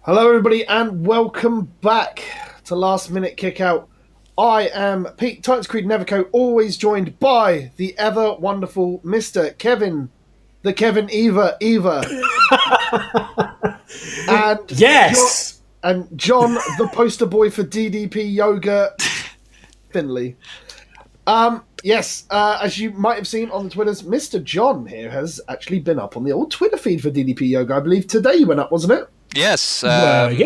Hello, everybody, and welcome back to Last Minute Kickout. I am Pete Titans Creed Neverco, always joined by the ever wonderful Mr. Kevin, the Kevin Eva, and yes, John, the poster boy for DDP Yoga, Finley. Yes, as you might have seen on the Twitters, Mr. John here has actually been up on the old Twitter feed for DDP Yoga. I believe today you went up, wasn't it? Yes. What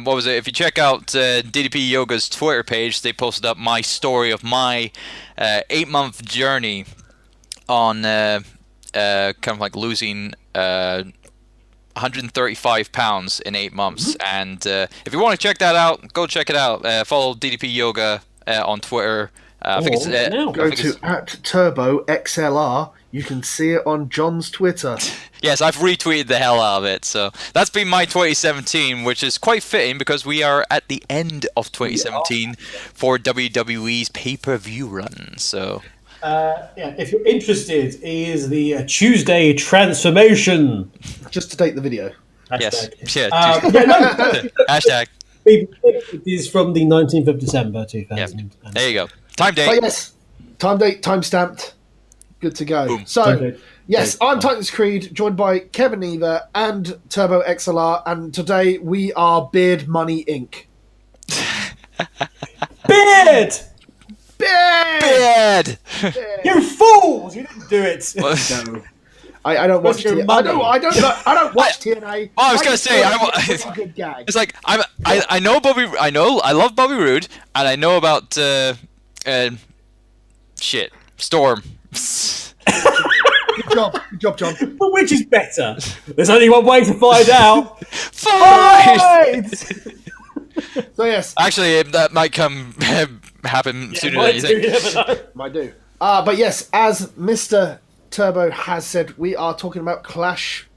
was it? If you check out DDP Yoga's Twitter page, they posted up my story of my 8-month journey on kind of like losing 135 pounds in 8 months. Mm-hmm. And if you want to check that out, go check it out. Follow DDP Yoga on Twitter. I think it's go to @TurboXLR. You can see it on John's Twitter. Yes, I've retweeted the hell out of it. So that's been my 2017, which is quite fitting because we are at the end of 2017 for WWE's pay-per-view run. So, if you're interested, is the Tuesday transformation. Just to date the video. Yes. Hashtag. Hashtag. It is from the 19th of December, 2000. Yep. There you go. Time date. But yes, time date, time stamped. Good to go. Boom. So, yes, I'm Titans Creed, joined by Kevin Eva and Turbo XLR, and today we are Beard Money Inc. Beard! Beard! You fools! You didn't do it. No. I don't watch TNA. I don't watch TNA. Oh, I was gonna say, it's a good gag. It's like I know Bobby. I love Bobby Roode, and I know about Storm. Good job, John. But which is better? There's only one way to find out. Fight! So yes, Actually, that might happen sooner than you think. You never know. might do. But yes, as Mr. Turbo has said, we are talking about Clash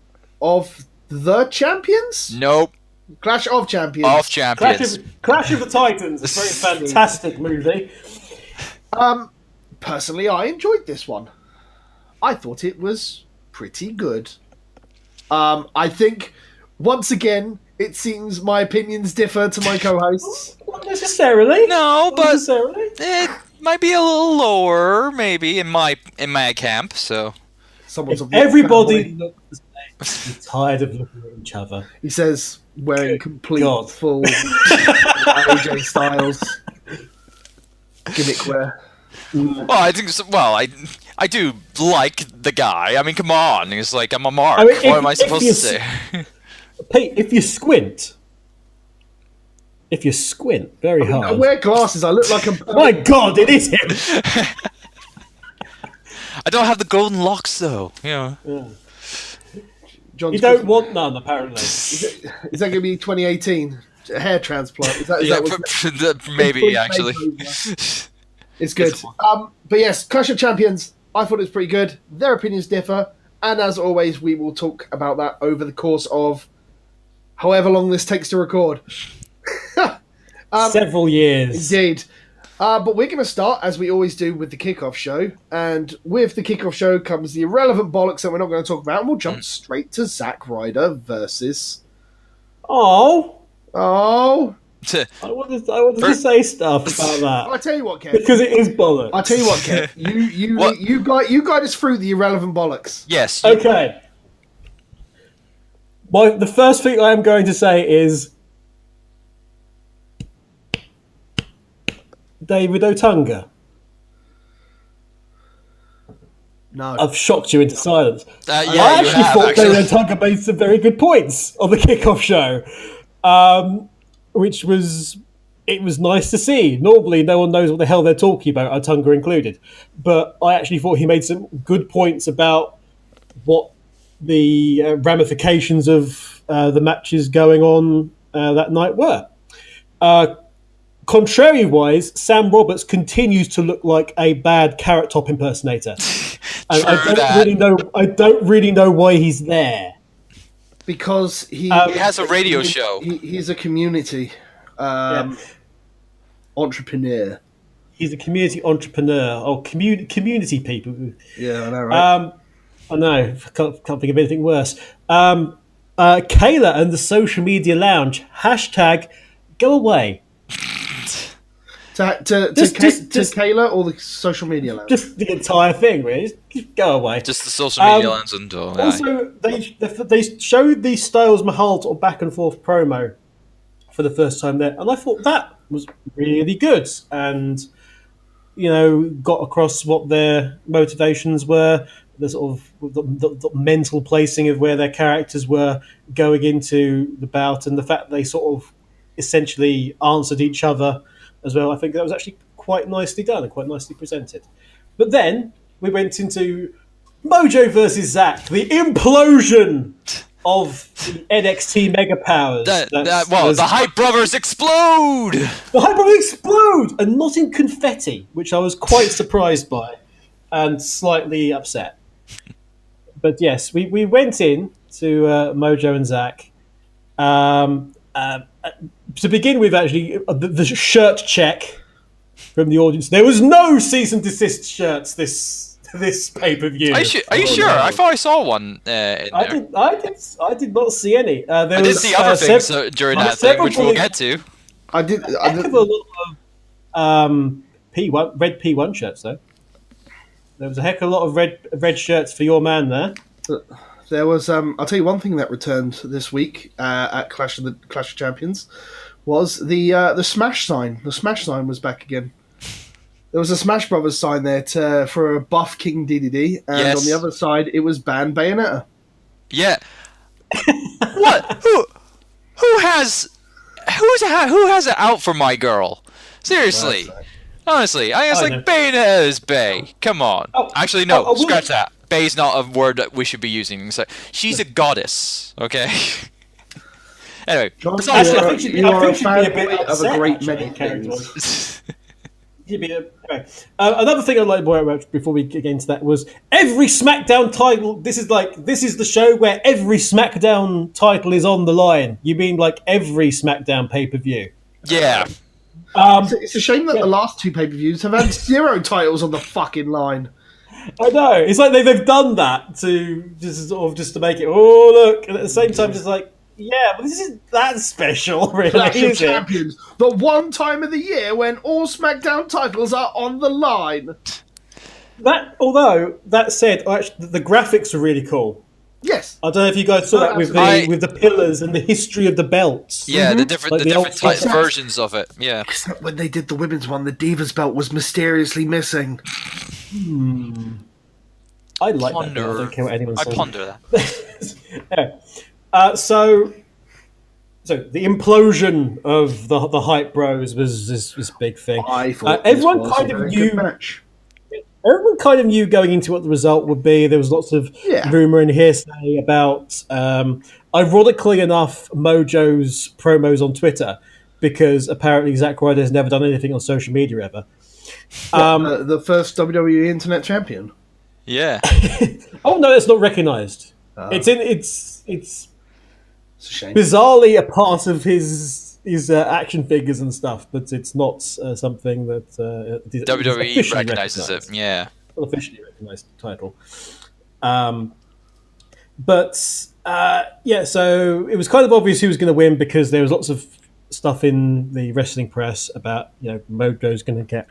of the Champions? Nope. Clash of Champions. Of Champions. Clash of the Titans. It's a very fantastic movie. Personally, I enjoyed this one. I thought it was pretty good. I think, once again, it seems my opinions differ to my co-hosts. Not necessarily. No, but necessarily. it might be a little lower, maybe in my camp. So Everybody looks the same. I'm tired of looking at each other. He says, wearing complete, God. full AJ Styles gimmick wear. Well, I think. Well, I do like the guy. I mean, come on. It's like I'm a mark. I mean, what am I supposed to say? Pete, if you squint very hard. I wear glasses. I look like a. My God, it is him. I don't have the golden locks though. You know. Yeah. John's You don't want none, apparently. Is that going to be 2018? A hair transplant? Is that Maybe actually. It's good. But yes, Clash of Champions, I thought it was pretty good. Their opinions differ. And as always, we will talk about that over the course of however long this takes to record. Several years. Indeed. But we're going to start, as we always do, with the kickoff show. And with the kickoff show comes the irrelevant bollocks that we're not going to talk about. And we'll jump straight to Zack Ryder versus... Oh. I I wanted to say stuff about that. I'll tell you what, Kev. Because it is bollocks. I'll tell you what, Kev. You guide us through the irrelevant bollocks. Yes. Okay. The first thing I am going to say is David Otunga. No. I've shocked you into silence. Yeah, I actually thought David Otunga made some very good points on the kickoff show, which was nice to see. Normally, no one knows what the hell they're talking about, Otunga included. But I actually thought he made some good points about what the ramifications of the matches going on that night were. Contrary-wise, Sam Roberts continues to look like a bad Carrot Top impersonator. And I don't really know why he's there. Because he has a radio show. He's a community entrepreneur. He's a community entrepreneur or community people. Yeah, I know, right? I know. Can't think of anything worse. Kayla and the social media lounge, hashtag go away. To Just- Kayla or the social media lounge? Just the entire thing, really. Just go away. Just the social media lens and Also, they showed the Styles Mahal sort of back and forth promo for the first time there, and I thought that was really good, and got across what their motivations were, the sort of the mental placing of where their characters were going into the bout, and the fact they sort of essentially answered each other as well. I think that was actually quite nicely done and quite nicely presented. But then we went into Mojo versus Zack, the implosion of the NXT Mega Powers. The Hype Brothers explode! The Hype Brothers explode! And not in confetti, which I was quite surprised by and slightly upset. But yes, we went in to Mojo and Zack. To begin with, actually, the shirt check from the audience. There was no cease and desist shirts this pay-per-view. Are you sure? No. I thought I saw one in there. I did not see any. I did see other things during that thing, which we'll get to. I did. A lot of P1 red P1 shirts though. There was a heck of a lot of red shirts for your man there. There was. I'll tell you one thing that returned this week at Clash of Champions was the Smash sign. The Smash sign was back again. There was a Smash Brothers sign there for a buff King DDD, and on the other side it was Ban Bayonetta. Yeah. What? Who has it out for my girl? Seriously. Honestly, I guess Bayonetta is Bay. Come on. Actually, no. Scratch that. Bay's not a word that we should be using. So she's a goddess. Okay. Anyway, you are a fanboy of a great many things. Another thing I'd like to point out before we get into that was every SmackDown title. This is the show where every SmackDown title is on the line. You mean like every SmackDown pay-per-view? Yeah. It's a shame that the last two pay-per-views have had 0 titles on the fucking line. I know. It's like they've done that to just to make it. Oh look, and at the same time, just like. Yeah, but this isn't that special, really. Clash of Champions, the one time of the year when all SmackDown titles are on the line. Although that said, actually, the graphics are really cool. Yes, I don't know if you guys saw that with the pillars and the history of the belts. Yeah, the different versions of it. Yeah. Except when they did the women's one, the Divas belt was mysteriously missing. I like that. I don't care what anyone says. I ponder that. Yeah. So the implosion of the Hype Bros was this big thing. I thought everyone kind of knew. Everyone kind of knew going into what the result would be. There was lots of rumor and hearsay about, ironically enough, Mojo's promos on Twitter, because apparently Zack Ryder has never done anything on social media ever. The first WWE Internet Champion. Yeah. Oh no, it's not recognised. It's a shame. Bizarrely a part of his action figures and stuff, but it's not something that WWE recognizes it. Yeah, not officially recognized title. So it was kind of obvious who was going to win because there was lots of stuff in the wrestling press about Mojo's going to get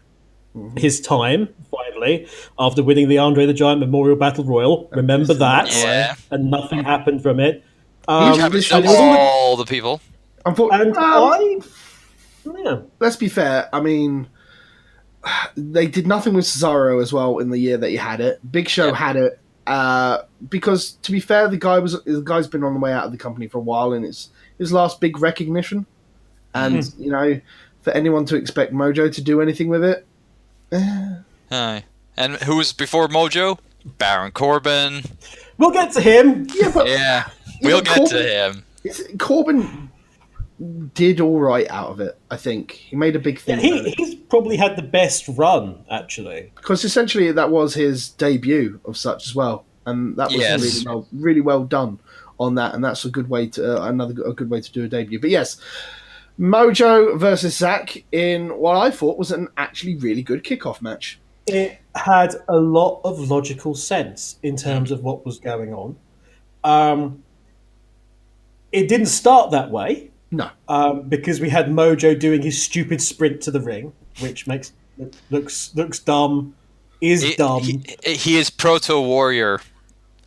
his time finally after winning the Andre the Giant Memorial Battle Royal. Remember that? And nothing happened from it. All the people. Let's be fair. I mean, they did nothing with Cesaro as well in the year that he had it. Big Show had it because, to be fair, the guy's been on the way out of the company for a while, and it's his last big recognition. And for anyone to expect Mojo to do anything with it, Aye. And who was before Mojo? Baron Corbin. We'll get to him. We'll get to him. Corbin did all right out of it, I think. He made a big thing. He's probably had the best run, actually. Because essentially that was his debut of such as well. And that was really well done on that. And that's a good way to a good way to do a debut. But yes, Mojo versus Zack in what I thought was an actually really good kickoff match. It had a lot of logical sense in terms of what was going on. it didn't start that way. No. Because we had Mojo doing his stupid sprint to the ring, which looks dumb, dumb. He is proto warrior.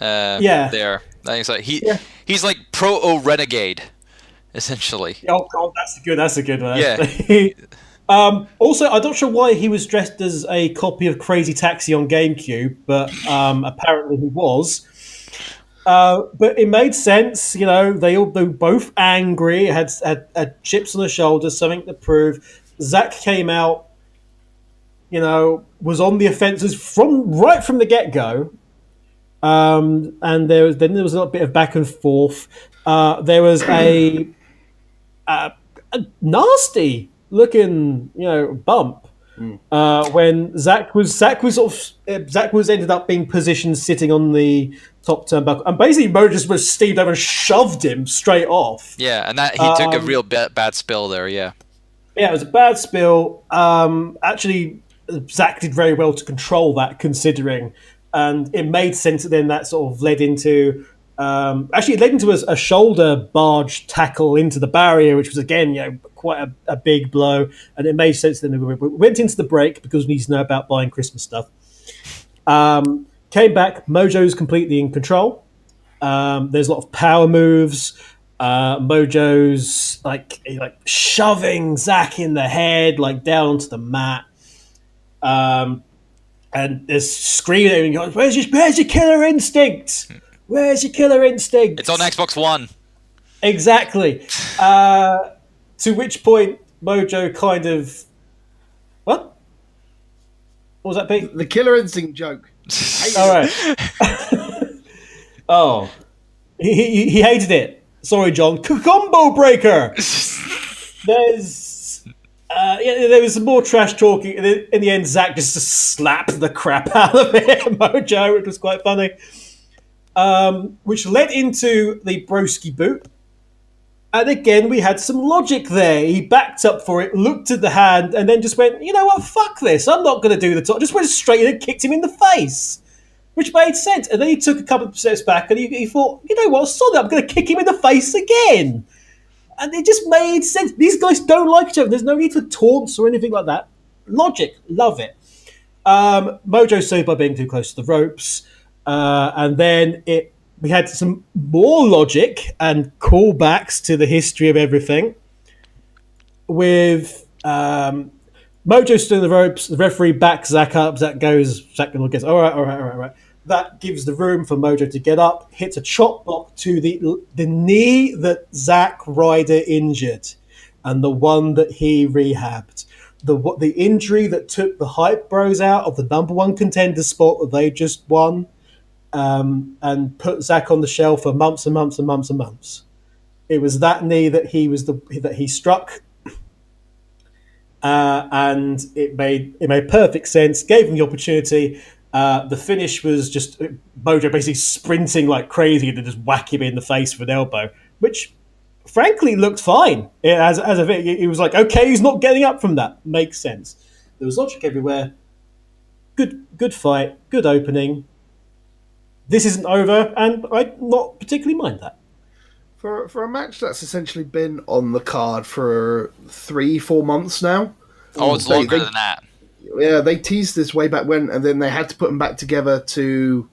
Yeah. There. Like, Yeah. he's like proto renegade, essentially. Oh god, that's a good one. Yeah. Also, I'm not sure why he was dressed as a copy of Crazy Taxi on GameCube, but apparently he was. But it made sense, you know. They were both angry, had chips on the shoulders, something to prove. Zack came out, you know, was on the offences right from the get go. And there was a little bit of back and forth. There was a nasty looking, you know, bump when Zack was ended up being positioned sitting on the top turnbuckle, and basically Mo just was steamed over and shoved him straight off. Yeah, and that he took a real bad spill there. Yeah. Yeah, it was a bad spill. Actually, Zack did very well to control that, considering, and it made sense. Then that sort of led into. It led into a shoulder barge tackle into the barrier, which was again, you know, quite a big blow, and it made sense. Then we went into the break because we need to know about buying Christmas stuff. Came back, Mojo's completely in control. There's a lot of power moves. Mojo's like shoving Zack in the head, like down onto the mat. And there's screaming, "Where's your killer instinct? Where's your killer instinct?" It's on Xbox One. Exactly. To which point Mojo kind of... What? What was that, Pete? The killer instinct joke. All right. Oh. He hated it. Sorry, John. Combo breaker! There was some more trash talking. In the end, Zack just slapped the crap out of Mojo, which was quite funny. Which led into the broski boot. And again, we had some logic there. He backed up for it, looked at the hand, and then just went, you know what, fuck this. I'm not going to do the top. Just went straight in and kicked him in the face, which made sense. And then he took a couple of steps back and he thought, you know what, sorry, I'm going to kick him in the face again. And it just made sense. These guys don't like each other. There's no need for taunts or anything like that. Logic, love it. Mojo saved by being too close to the ropes. And then we had some more logic and callbacks to the history of everything. With Mojo stood in the ropes, the referee backs Zack up. Zack goes, all right. That gives the room for Mojo to get up, hits a chop block to the knee that Zack Ryder injured, and the one that he rehabbed. The injury that took the Hype Bros out of the number one contender spot that they just won. And put Zack on the shelf for months and months and months and months. It was that knee that he struck, and it made perfect sense. Gave him the opportunity. The finish was just Mojo basically sprinting like crazy and then just whack him in the face with an elbow, which frankly looked fine. It was like, okay, he's not getting up from that. Makes sense. There was logic everywhere. Good fight. Good opening. This isn't over, and I not particularly mind that. For a match that's essentially been on the card for 3-4 months now. Oh, it's longer than that. Yeah, they teased this way back when, and then they had to put them back together to,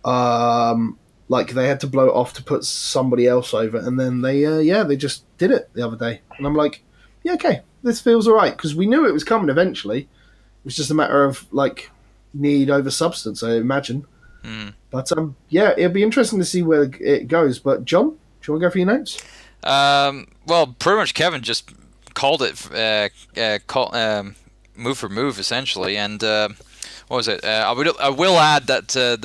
they had to blow it off to put somebody else over, and then they just did it the other day, and I'm like, yeah, okay, this feels alright, because we knew it was coming eventually. It was just a matter of need over substance, I imagine. But it'll be interesting to see where it goes. But John, do you want to go for your notes? Well, pretty much Kevin just called it move for move essentially, and what was it? I will add that the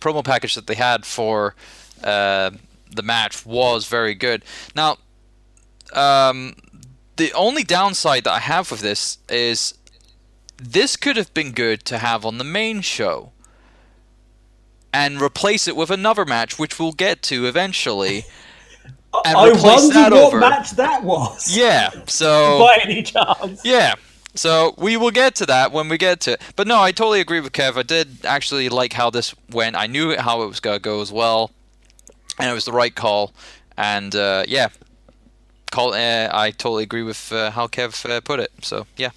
promo package that they had for the match was very good. Now, the only downside that I have with this is this could have been good to have on the main show and replace it with another match, which we'll get to eventually. And I wonder what match that was. Yeah, so... By any chance. Yeah, so we will get to that when we get to it. But no, I totally agree with Kev. I did actually like how this went. I knew how it was going to go as well. and it was the right call. And yeah, I totally agree with how Kev put it. So yeah,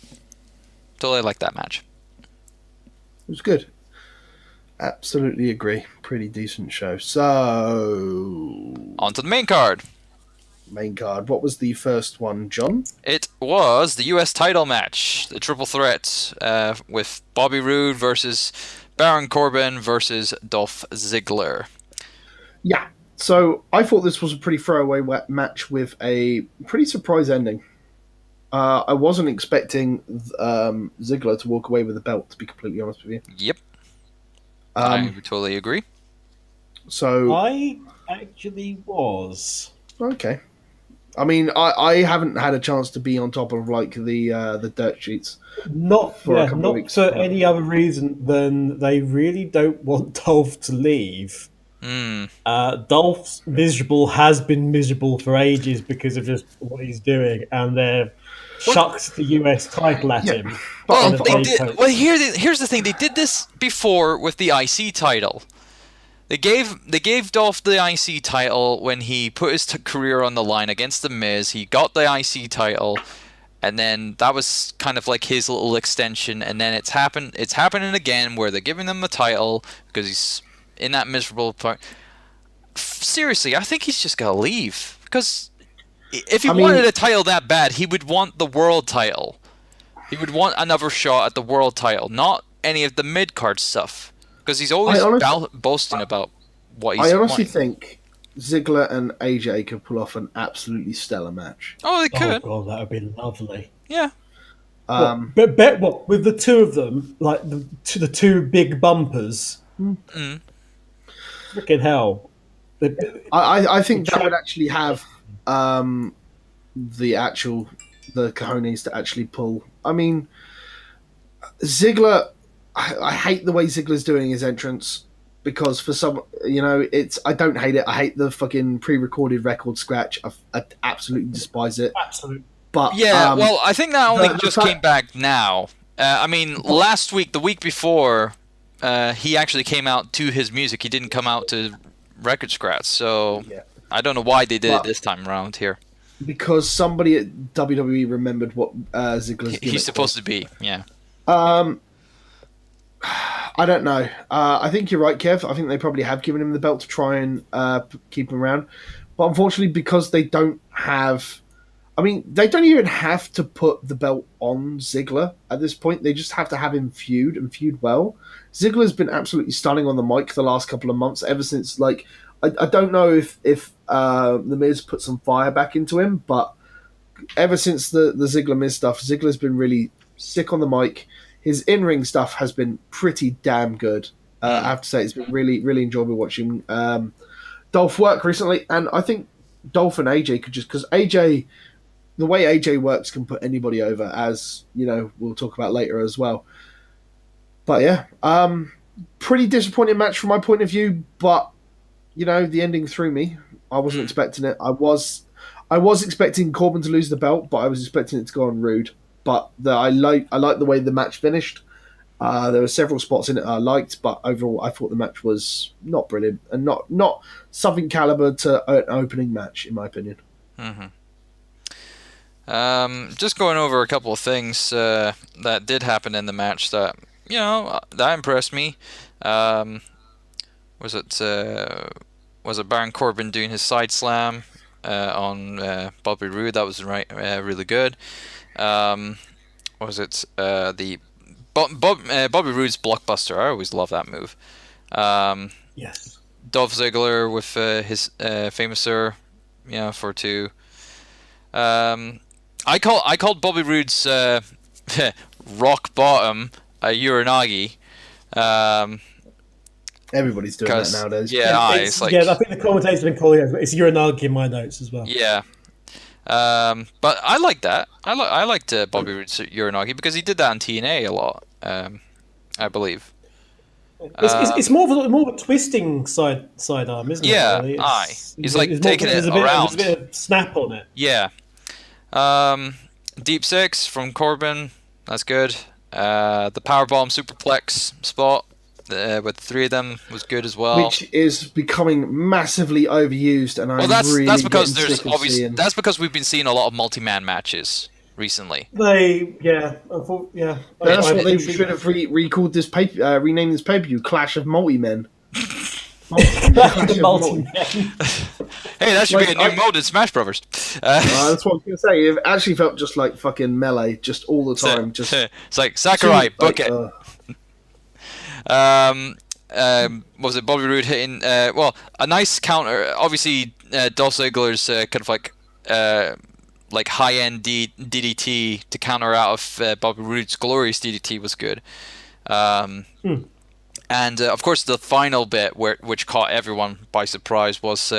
totally like that match. It was good. Absolutely agree. Pretty decent show. So, On to the main card. main card. What was the first one, John? It was the U.S. title match, the triple threat, with Bobby Roode versus Baron Corbin versus Dolph Ziggler. Yeah. So I thought this was a pretty throwaway match with a pretty surprise ending. I wasn't expecting Ziggler to walk away with the belt, to be completely honest with you. Yep. I totally agree. So I actually was. okay. I mean, I haven't had a chance to be on top of like the dirt sheets. Not For a yeah, couple of not weeks. for any other reason than they really don't want Dolph to leave. Dolph's miserable, has been miserable for ages because of just what he's doing, and they've chucked the US title at him. Well, But they did. Well, here's the thing. They did this before with the IC title. They gave Dolph the IC title when he put his career on the line against The Miz. He got the IC title, and then that was kind of like his little extension. And then it's happening again where they're giving him the title because he's in that miserable part. Seriously, I think he's just gonna leave because if he wanted a title that bad, he would want the world title. He would want another shot at the world title, not any of the mid card stuff. Because he's always boasting about what he's. I honestly think Ziggler and AJ could pull off an absolutely stellar match. Oh, they could. Oh god, that would be lovely. Yeah. But with the two of them, like the two big bumpers. Freaking hell! I think that would actually have the cojones to actually pull. I mean, Ziggler. I hate the way Ziggler's doing his entrance because for some, I don't hate it. I hate the fucking pre-recorded record scratch. I absolutely despise it. Absolutely. But yeah, well, I think that only just came back now. I mean, last week, the week before, he actually came out to his music. He didn't come out to record scratch. So yeah. I don't know why they did it this time around here. Because somebody at WWE remembered what Ziggler's he's supposed to be. Yeah. I don't know. I think you're right, Kev. I think they probably have given him the belt to try and keep him around. But unfortunately, because they don't have... I mean, they don't even have to put the belt on Ziggler at this point. They just have to have him feud and feud well. Ziggler's been absolutely stunning on the mic the last couple of months, ever since, like... I don't know if The Miz put some fire back into him, but ever since the Ziggler-Miz stuff, Ziggler's been really sick on the mic. His in-ring stuff has been pretty damn good. I have to say, it's been really, really enjoyable watching Dolph work recently. And I think Dolph and AJ could just... Because AJ... The way AJ works can put anybody over, as, we'll talk about later as well. But yeah, pretty disappointing match from my point of view. But, the ending threw me. I wasn't expecting it. I was expecting Corbin to lose the belt, but I was expecting it to go on Rude. But I like the way the match finished. There were several spots in it I liked, but overall I thought the match was not brilliant and not something caliber to an opening match, in my opinion. Just going over a couple of things that did happen in the match that that impressed me. Was it Baron Corbin doing his side slam on Bobby Roode? That was really good. Was it the Bobby Roode's blockbuster? I always love that move. Yes. Dolph Ziggler with his famouser, for two. I called Bobby Roode's rock bottom a Uranagi. Everybody's doing that nowadays. Yeah, it's like, I think the commentators have been calling it. It's Uranagi in my notes as well. Yeah. But I like that. I liked Bobby Roode's Uranagi because he did that on TNA a lot, I believe. It's more of a twisting sidearm, isn't it? Yeah, really? He's like taking it around. There's a bit of snap on it. Yeah. Deep Six from Corbin. That's good. The powerbomb superplex spot. with the three of them was good as well. Which is becoming massively overused, and I'm really that's because getting there's sick of obviously seeing. that's because we've been seeing a lot of multi-man matches recently. They That's what they should have recalled this renamed this pay-per-view Clash of Multi-Men. the multi-men. Hey, that should be a new mode in Smash Brothers. That's what I was going to say. It actually felt just like fucking Melee, just all the time. It's like Sakurai, book it. What was it? Bobby Roode hitting a nice counter. Obviously, Dolph Ziggler's kind of like high-end DDT to counter out of Bobby Roode's glorious DDT was good. And of course, the final bit, which caught everyone by surprise, was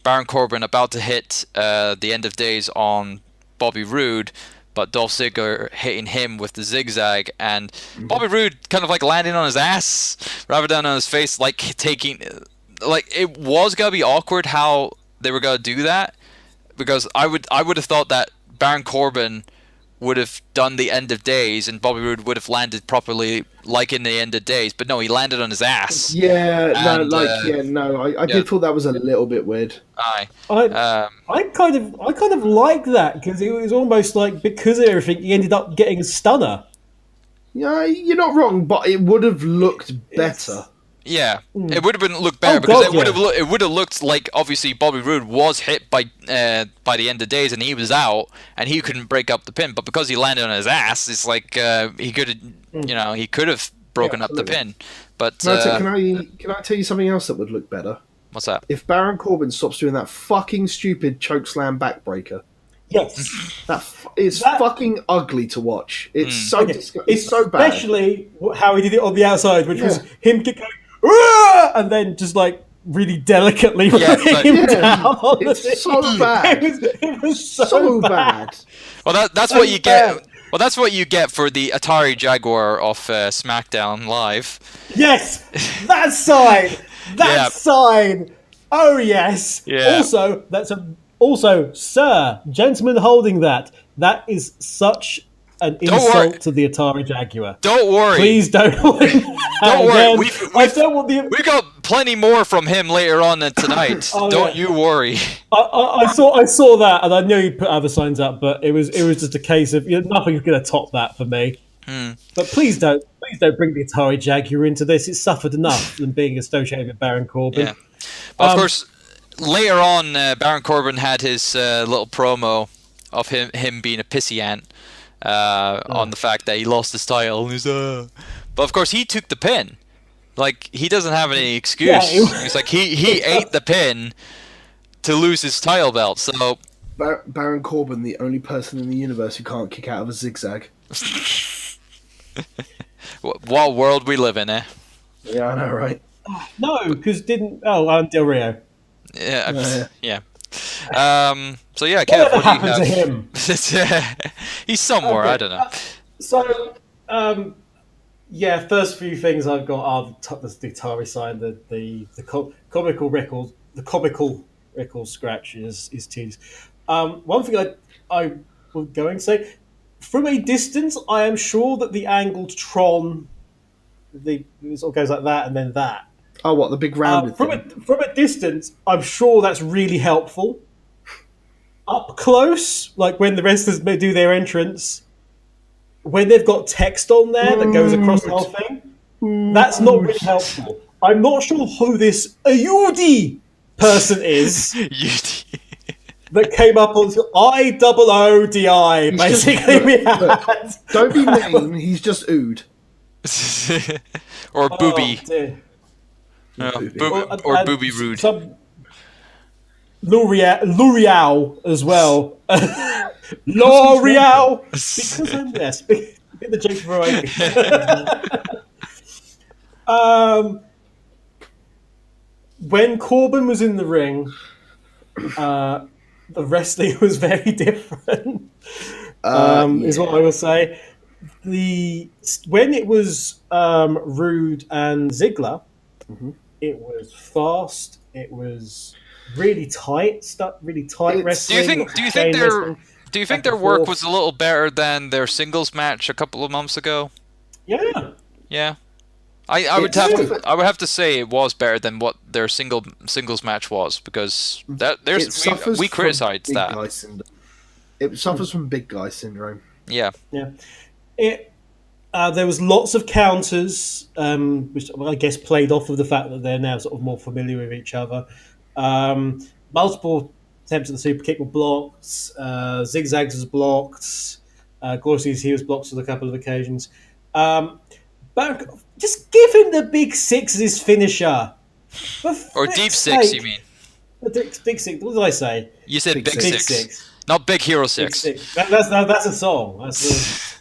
Baron Corbin about to hit the end of days on Bobby Roode, but Dolph Ziggler hitting him with the zigzag, and Bobby Roode kind of like landing on his ass rather than on his face, like taking, like it was gonna be awkward how they were gonna do that, because I would have thought that Baron Corbin would have done the end of days and Bobby Roode would have landed properly like in the end of days, but no, he landed on his ass. Yeah, I did thought that was a little bit weird. I kind of like that, because it was almost like, because of everything, he ended up getting a stunner. Yeah, you're not wrong, but it would have looked better. Yeah, it would have been looked better because it would have looked like obviously Bobby Roode was hit by the end of days and he was out and he couldn't break up the pin, but because he landed on his ass, it's like he could have broken up the pin. But can I tell you something else that would look better? What's that? If Baron Corbin stops doing that fucking stupid chokeslam backbreaker. Yes, it's fucking ugly to watch. It's so it's so bad. Especially how he did it on the outside, which was him going, and then just like really delicately bring him down. It's so bad. It was so bad. Well, that's what you get. Well, that's what you get for the Atari Jaguar of SmackDown Live. Yes, that sign. That sign. Oh yes. Yeah. Also, sir, gentleman holding that. That is such an insult to the Atari Jaguar. Don't worry. Please don't. Don't worry. We've got plenty more from him later on tonight. Don't you worry. I saw that, and I knew he put other signs up, but it was just a case of nothing's going to top that for me. But please don't bring the Atari Jaguar into this. It's suffered enough than being associated with Baron Corbin. Yeah. But of course, later on, Baron Corbin had his little promo of him being a pissy ant. On the fact that he lost his title. But of course he took the pin. Like, he doesn't have any excuse. It's like he ate the pin to lose his title belt. So Baron Corbin, the only person in the universe who can't kick out of a zigzag. What world we live in, eh? Yeah, I know, right? No, because Del Rio. Yeah. So yeah, Kev, whatever what happened do to you him? He's somewhere. Okay. I don't know. First few things I've got are the Atari sign, the comical Rickles scratch is tedious. One thing I was going to say, from a distance, I am sure that the angled Tron, it sort of goes like that and then that. Oh, what, the big rounded thing? From a distance, I'm sure that's really helpful. Up close, like when the wrestlers do their entrance, when they've got text on there that goes across the whole thing, that's not really helpful. I'm not sure who this Ayudi person is that came up on IOODI, basically. Don't be mean, he's just Ood. Or Booby. Or Booby Rude. L'Oreal as well. L'Oreal! Because I'm there. Get the joke right. When Corbin was in the ring, the wrestling was very different. Is what I will say. When it was Rude and Ziggler, it was fast. It was really tight stuff. Really tight wrestling. Do you think their work was a little better than their singles match a couple of months ago? Yeah. Yeah. I would It's- I would have to say it was better than what their singles match was, because it suffers we from criticized big that. guy syndrome. It suffers from big guy syndrome. Yeah. Yeah. There was lots of counters, which I guess played off of the fact that they're now sort of more familiar with each other. Multiple attempts at the super kick were blocked. Zigzags was blocked. Gloriously, he was blocked on a couple of occasions. But just give him the big six as his finisher. Or deep six, you mean? The big six. What did I say? You said big Big six. six. Not Big Hero Big 6. six. That's a song. The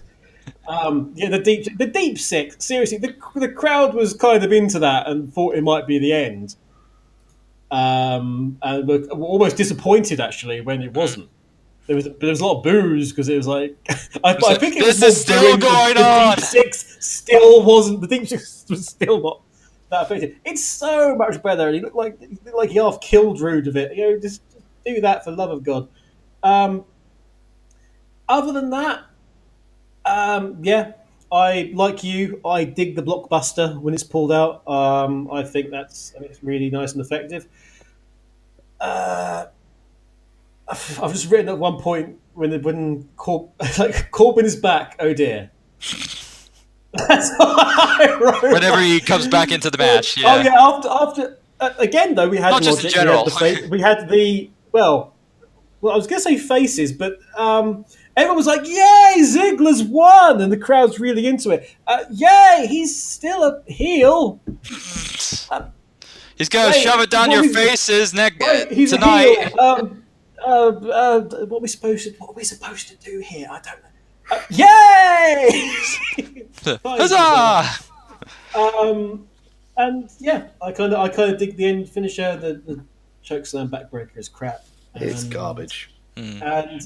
deep six. Seriously, the crowd was kind of into that and thought it might be the end. And were almost disappointed actually when it wasn't. There was a lot of boos because it was like I think it was This is more still booing going the on. Deep six still wasn't. The deep six was still not that effective. It's so much better. He looked like he half killed Rude of it. Just do that for the love of God. Other than that, I like you. I dig the blockbuster when it's pulled out. I think it's really nice and effective. I've just written at one point when Corbin is back. Oh dear. That's what I wrote. Whenever he comes back into the match. Yeah. Oh yeah. After again though, we had Not just in general. We had the well, I was going to say faces, but everyone was like, "Yay, Ziggler's won!" and the crowd's really into it. Yay, he's still a heel. He's gonna shove it down your faces He's tonight. A heel. What are we supposed to do here? I don't know. Yay! Huzzah! And yeah, I kind of dig the end finisher. The chokeslam backbreaker is crap. It's garbage. And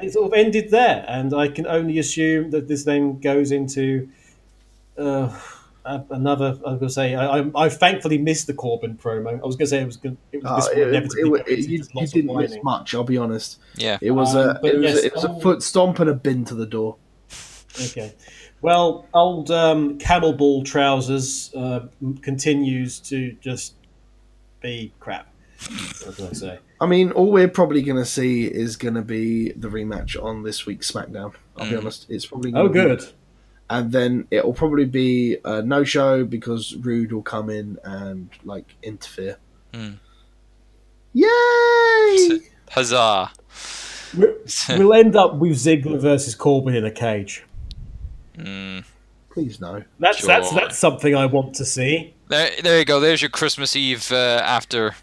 it sort of ended there. And I can only assume that this then goes into another. I was going to say I thankfully missed the Corbin promo. I was going to say this would inevitably go into you just lots of didn't miss whining. much. I'll be honest. Yeah. It was it was a foot stomp and a bin to the door. Okay. Well, old camel ball trousers continues to just be crap. What can I say? I mean, all we're probably going to see is going to be the rematch on this week's SmackDown. I'll be honest. It's probably gonna good. And then it'll probably be a no-show because Rude will come in and, interfere. Yay! Huzzah. We'll end up with Ziggler versus Corbin in a cage. Please no. That's something I want to see. There you go. There's your Christmas Eve after.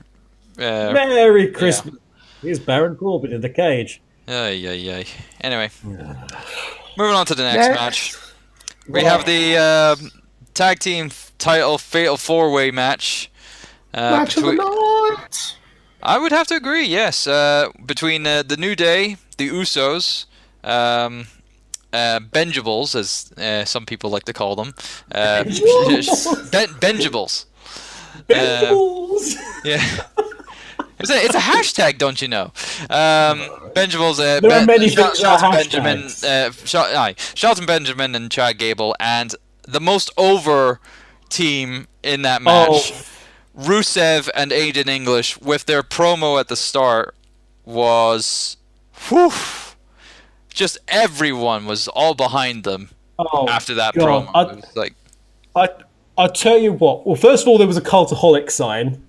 Merry Christmas. Here's Baron Corbin in the cage. Anyway, moving on to the next match. We have the tag team title Fatal 4-Way match. Match of the night! I would have to agree, yes. Between the New Day, the Usos, Benjables, as some people like to call them. Benjables. Yeah. It's a hashtag, don't you know? Benjables. There are many things that are hashtags. Shelton Benjamin and Chad Gable, and the most over team in that match, Rusev and Aiden English, with their promo at the start was, just everyone was all behind them after that promo. It was I'll tell you what. Well, first of all, there was a Cultaholic sign,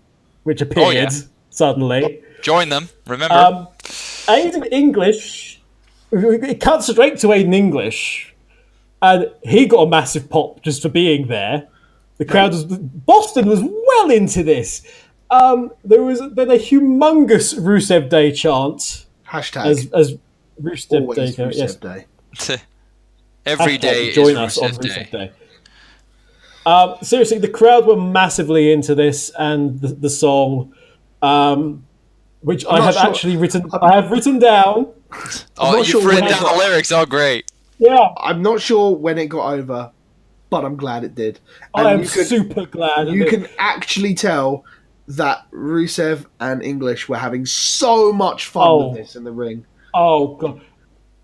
which appeared suddenly. Join them, remember. Aiden English, it cut straight to Aiden English, and he got a massive pop just for being there. The crowd Boston was well into this. There was then a humongous Rusev Day chant. Hashtag. As Rusev Day. Rusev Day. Every day join is us on Rusev Rusev Day. Seriously, the crowd were massively into this and the song, which I have actually written. I have written down. You've written down the lyrics. Oh, great! Yeah, I'm not sure when it got over, but I'm glad it did. And I am super glad. You can actually tell that Rusev and English were having so much fun with this in the ring. Oh god!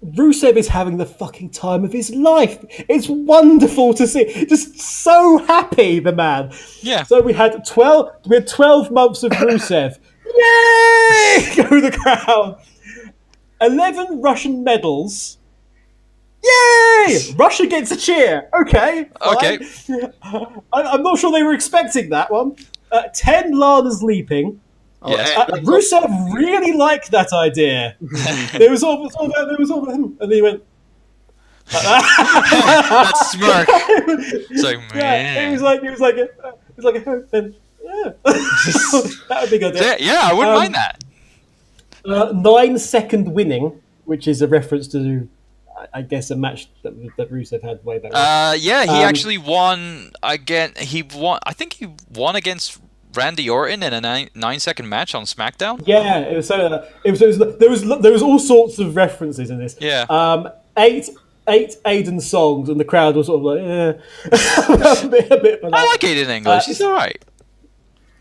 Rusev is having the fucking time of his life. It's wonderful to see. Just so happy, the man. Yeah. So we had 12 months of Rusev. Yay! Go the crowd. 11 Russian medals. Yay! Russia gets a cheer. Okay. Fine. Okay. I'm not sure they were expecting that one. 10 Lana's leaping. Yeah. Rusev really liked that idea. There was all him, and then he went. That smirk. It's like, Yeah, man. it was like, then, yeah, that would be good. Yeah, I wouldn't mind that. 9-second winning, which is a reference to, I guess, a match that Rusev had way back. Yeah, he actually won again. I think he won against Randy Orton in a 9-second match on SmackDown. Yeah, it was so. There was all sorts of references in this. Yeah. 8 Aiden songs, and the crowd was sort of like, a bit for that. I like Aiden English. He's all right.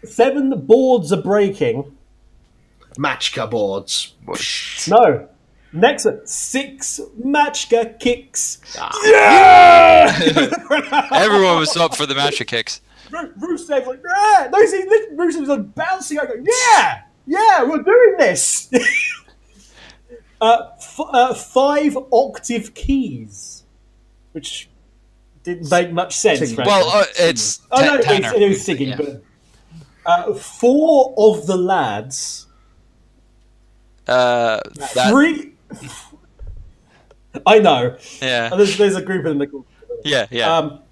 7 boards are breaking. Matchka boards. No. Next one, 6 Matchka kicks. Yeah! Everyone was up for the match of kicks. Rusev's like, yeah! No, see, Rusev was like bouncing. I go, yeah, we're doing this. 5 octave keys, which didn't make much sense. Well, it's tenor. It was singing, but 4 of the lads. 3. I know. Yeah. There's a group of them. Called, Yeah.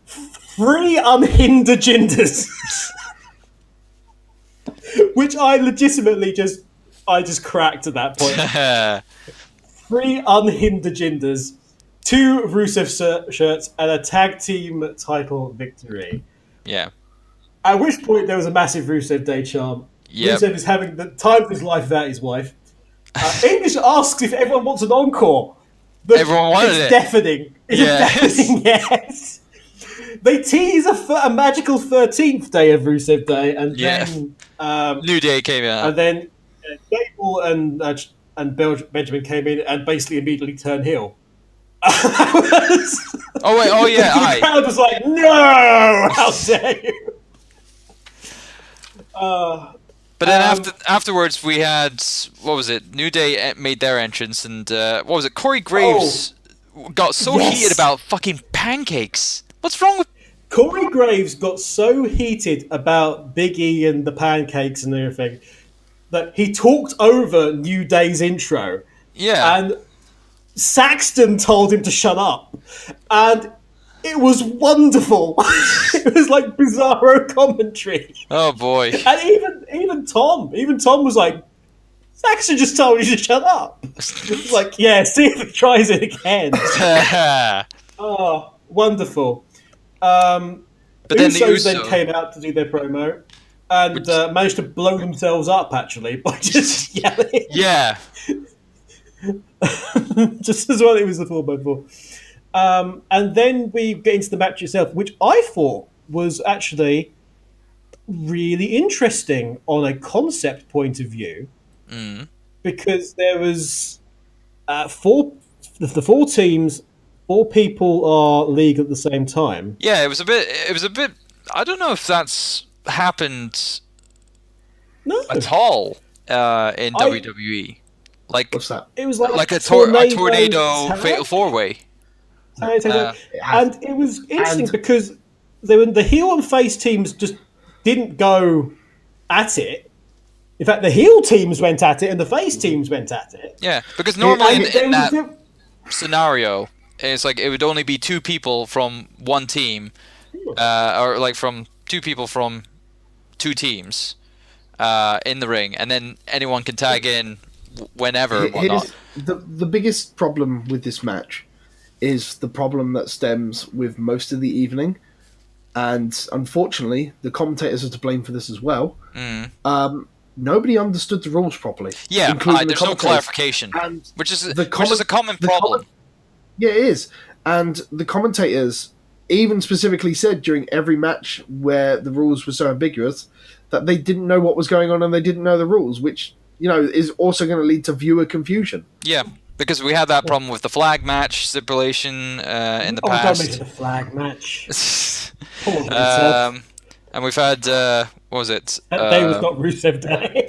3 unhindered genders, which I legitimately just cracked at that point. 3 unhindered genders, 2 Rusev shirts, and a tag team title victory. Yeah. At which point there was a massive Rusev Day chant. Yep. Rusev is having the time of his life without his wife. English asks if everyone wants an encore. Everyone wanted it. Deafening. It's deafening, yes. They tease a magical 13th day of Rusev Day, and then New Day came out, and then Gable and Benjamin came in and basically immediately turned heel. The crowd was like, "No, how dare you!" But then afterwards we had, what was it? New Day made their entrance, and what was it? Corey Graves got so heated about fucking pancakes. What's wrong with Corey Graves? Got so heated about Big E and the pancakes and everything that he talked over New Day's intro. Yeah. And Saxton told him to shut up, and it was wonderful. It was like bizarro commentary. Oh boy! And even Tom was like, Saxton just told you to shut up. It's like, yeah, see if he tries it again. Oh, wonderful. But then the Usos then came out to do their promo and managed to blow themselves up actually by just yelling. Yeah. Just as well it was the 4x4. And then we get into the match itself, which I thought was actually really interesting on a concept point of view, because there was 4 teams, 4 people are league at the same time. Yeah, it was a bit. I don't know if that's happened at all in WWE. Like, what's that? It was like a tornado fatal 4-way. And it was interesting because the heel and face teams just didn't go at it. In fact, the heel teams went at it and the face teams went at it. Yeah, because normally in that scenario, it's like it would only be 2 people from one team, or like from 2 people from 2 teams in the ring, and then anyone can tag in whenever and whatnot. The biggest problem with this match is the problem that stems with most of the evening, and unfortunately the commentators are to blame for this as well. Nobody understood the rules properly. Yeah, there's no clarification, which is a common problem. Yeah, it is. And the commentators even specifically said during every match where the rules were so ambiguous that they didn't know what was going on and they didn't know the rules, which, is also going to lead to viewer confusion. Yeah. because we had that problem with the flag match stipulation in the Don't past. mention the flag match. Poor Rusev. And we've had what was it? That day was not Rusev Day.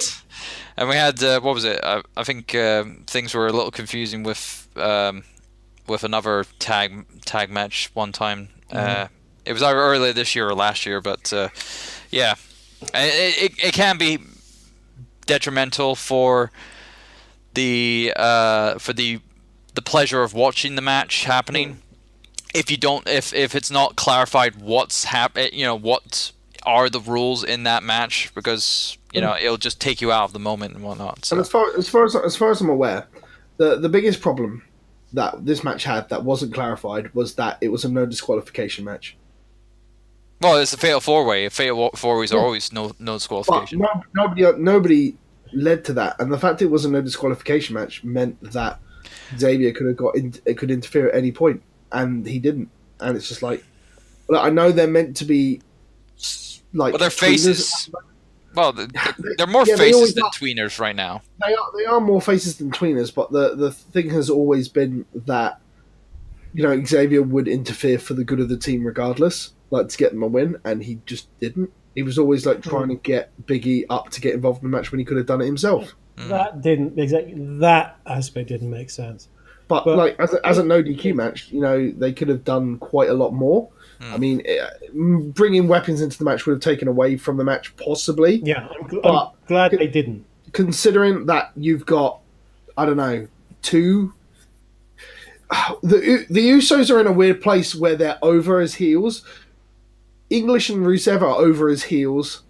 And we had what was it? I think things were a little confusing with another tag match one time. It was either earlier this year or last year, but yeah, it can be detrimental for the pleasure of watching the match happening if it's not clarified what's what are the rules in that match, because it'll just take you out of the moment and whatnot. So. And as far as I'm aware, the biggest problem that this match had that wasn't clarified was that it was a no disqualification match. Well, it's a fatal four-way. Fatal four-ways are always no disqualification. But nobody led to that, and the fact it was a no disqualification match meant that Xavier could interfere at any point, and he didn't. And it's just like, I know they're meant to be like. Well, they're faces. Well, they're more faces than tweeners right now. They are more faces than tweeners, but the thing has always been that Xavier would interfere for the good of the team regardless, like to get them a win, and he just didn't. He was always like trying to get Big E up to get involved in the match when he could have done it himself. That aspect didn't make sense. But like as a no DQ match, they could have done quite a lot more. I mean, bringing weapons into the match would have taken away from the match, possibly. Yeah, I'm glad they didn't. Considering that you've got, I don't know, two. The Usos are in a weird place where they're over as heels. English and Rusev are over as heels.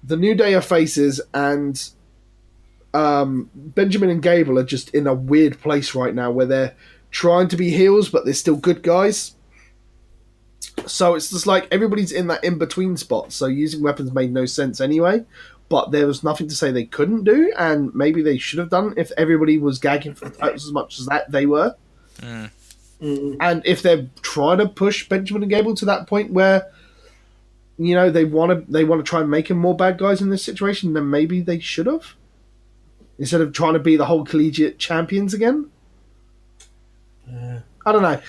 The New Day are faces, and Benjamin and Gable are just in a weird place right now where they're trying to be heels, but they're still good guys. So it's just like everybody's in that in-between spot. So using weapons made no sense anyway. But there was nothing to say they couldn't do, and maybe they should have done if everybody was gagging for the titles as much as that they were. And if they're trying to push Benjamin and Gable to that point where they want to try and make them more bad guys in this situation, then maybe they should have, instead of trying to be the whole collegiate champions again. I don't know.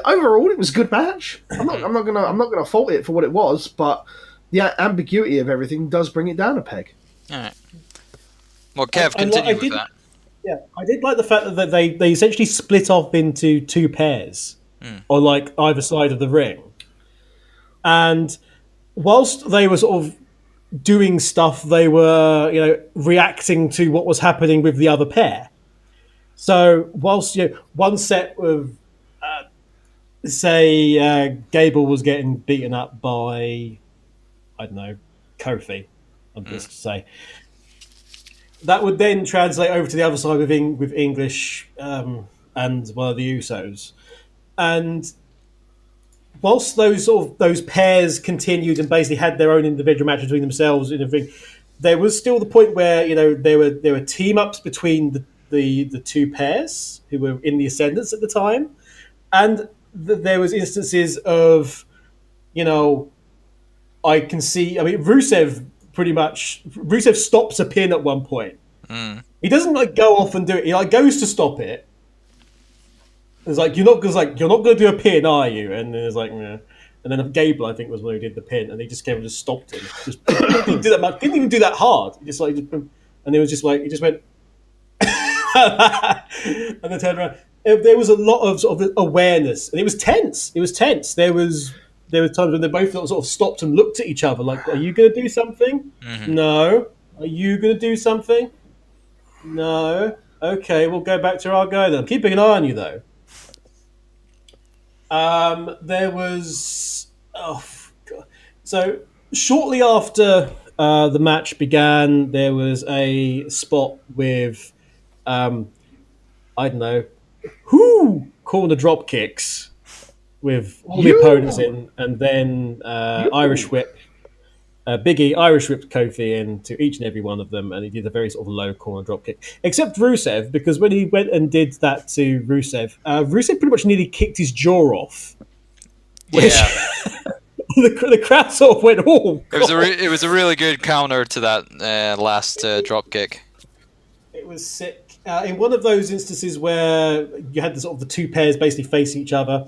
Overall, it was a good match. I'm not gonna fault it for what it was, but the ambiguity of everything does bring it down a peg. All right. Well, Kev, continue with that. Yeah, I did like the fact that they essentially split off into two pairs on like either side of the ring, and whilst they were sort of doing stuff, they were reacting to what was happening with the other pair. So whilst one set of say Gable was getting beaten up by, I don't know, Kofi, I'm just to say, that would then translate over to the other side with English and one of the Usos. And whilst those pairs continued and basically had their own individual matches between themselves and everything, there was still the point where there were team ups between the two pairs who were in the ascendants at the time, and there was instances of I can see. I mean, Rusev stops a pin at one point. He doesn't go off and do it. He goes to stop it. It's like you're not going to do a pin, are you? And then it's like, yeah. And then Gable, I think, was one who did the pin, and he just came and just stopped him. Just didn't do that much. Didn't even do that hard. He and it was just like he just went, and then turned around. There was a lot of sort of awareness, and it was tense. There were times when they both sort of stopped and looked at each other, like, "Are you going to do something? No. Are you going to do something? No. Okay, we'll go back to our go then. I'm keeping an eye on you, though." There was... Oh, God. So, shortly after the match began, there was a spot with, I don't know, corner drop kicks with all the opponents in, and then Irish whip. Big E Irish whipped Kofi into each and every one of them, and he did a very sort of low corner drop kick. Except Rusev, because when he went and did that to Rusev, Rusev pretty much nearly kicked his jaw off. Which the crowd sort of went, "Oh!" It was a really good counter to that last drop kick. It was sick. in one of those instances where you had the sort of the two pairs basically facing each other,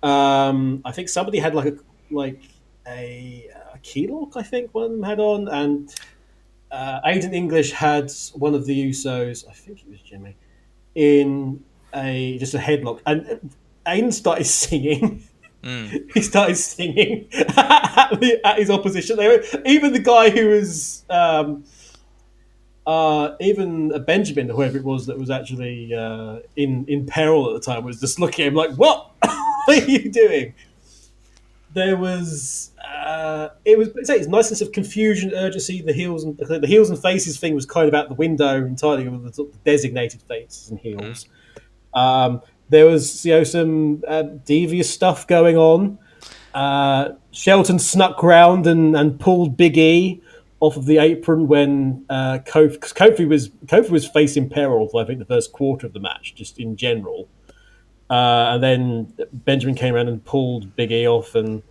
I think somebody had a key lock. I think one of them had on, and Aiden English had one of the Usos. I think it was Jimmy in just a headlock, and Aiden started singing. He started singing at his opposition. Even the guy who was even Benjamin, whoever it was that was actually in peril at the time, was just looking at him like, "What? What are you doing?" There was it's nice sense of confusion, urgency. The heels and faces thing was kind of out the window entirely with the sort of designated faces and heels. There was some devious stuff going on. Shelton snuck round and pulled Big E off of the apron when Kofi was facing peril for I think the first quarter of the match, just in general. And then Benjamin came around and pulled Big E off, and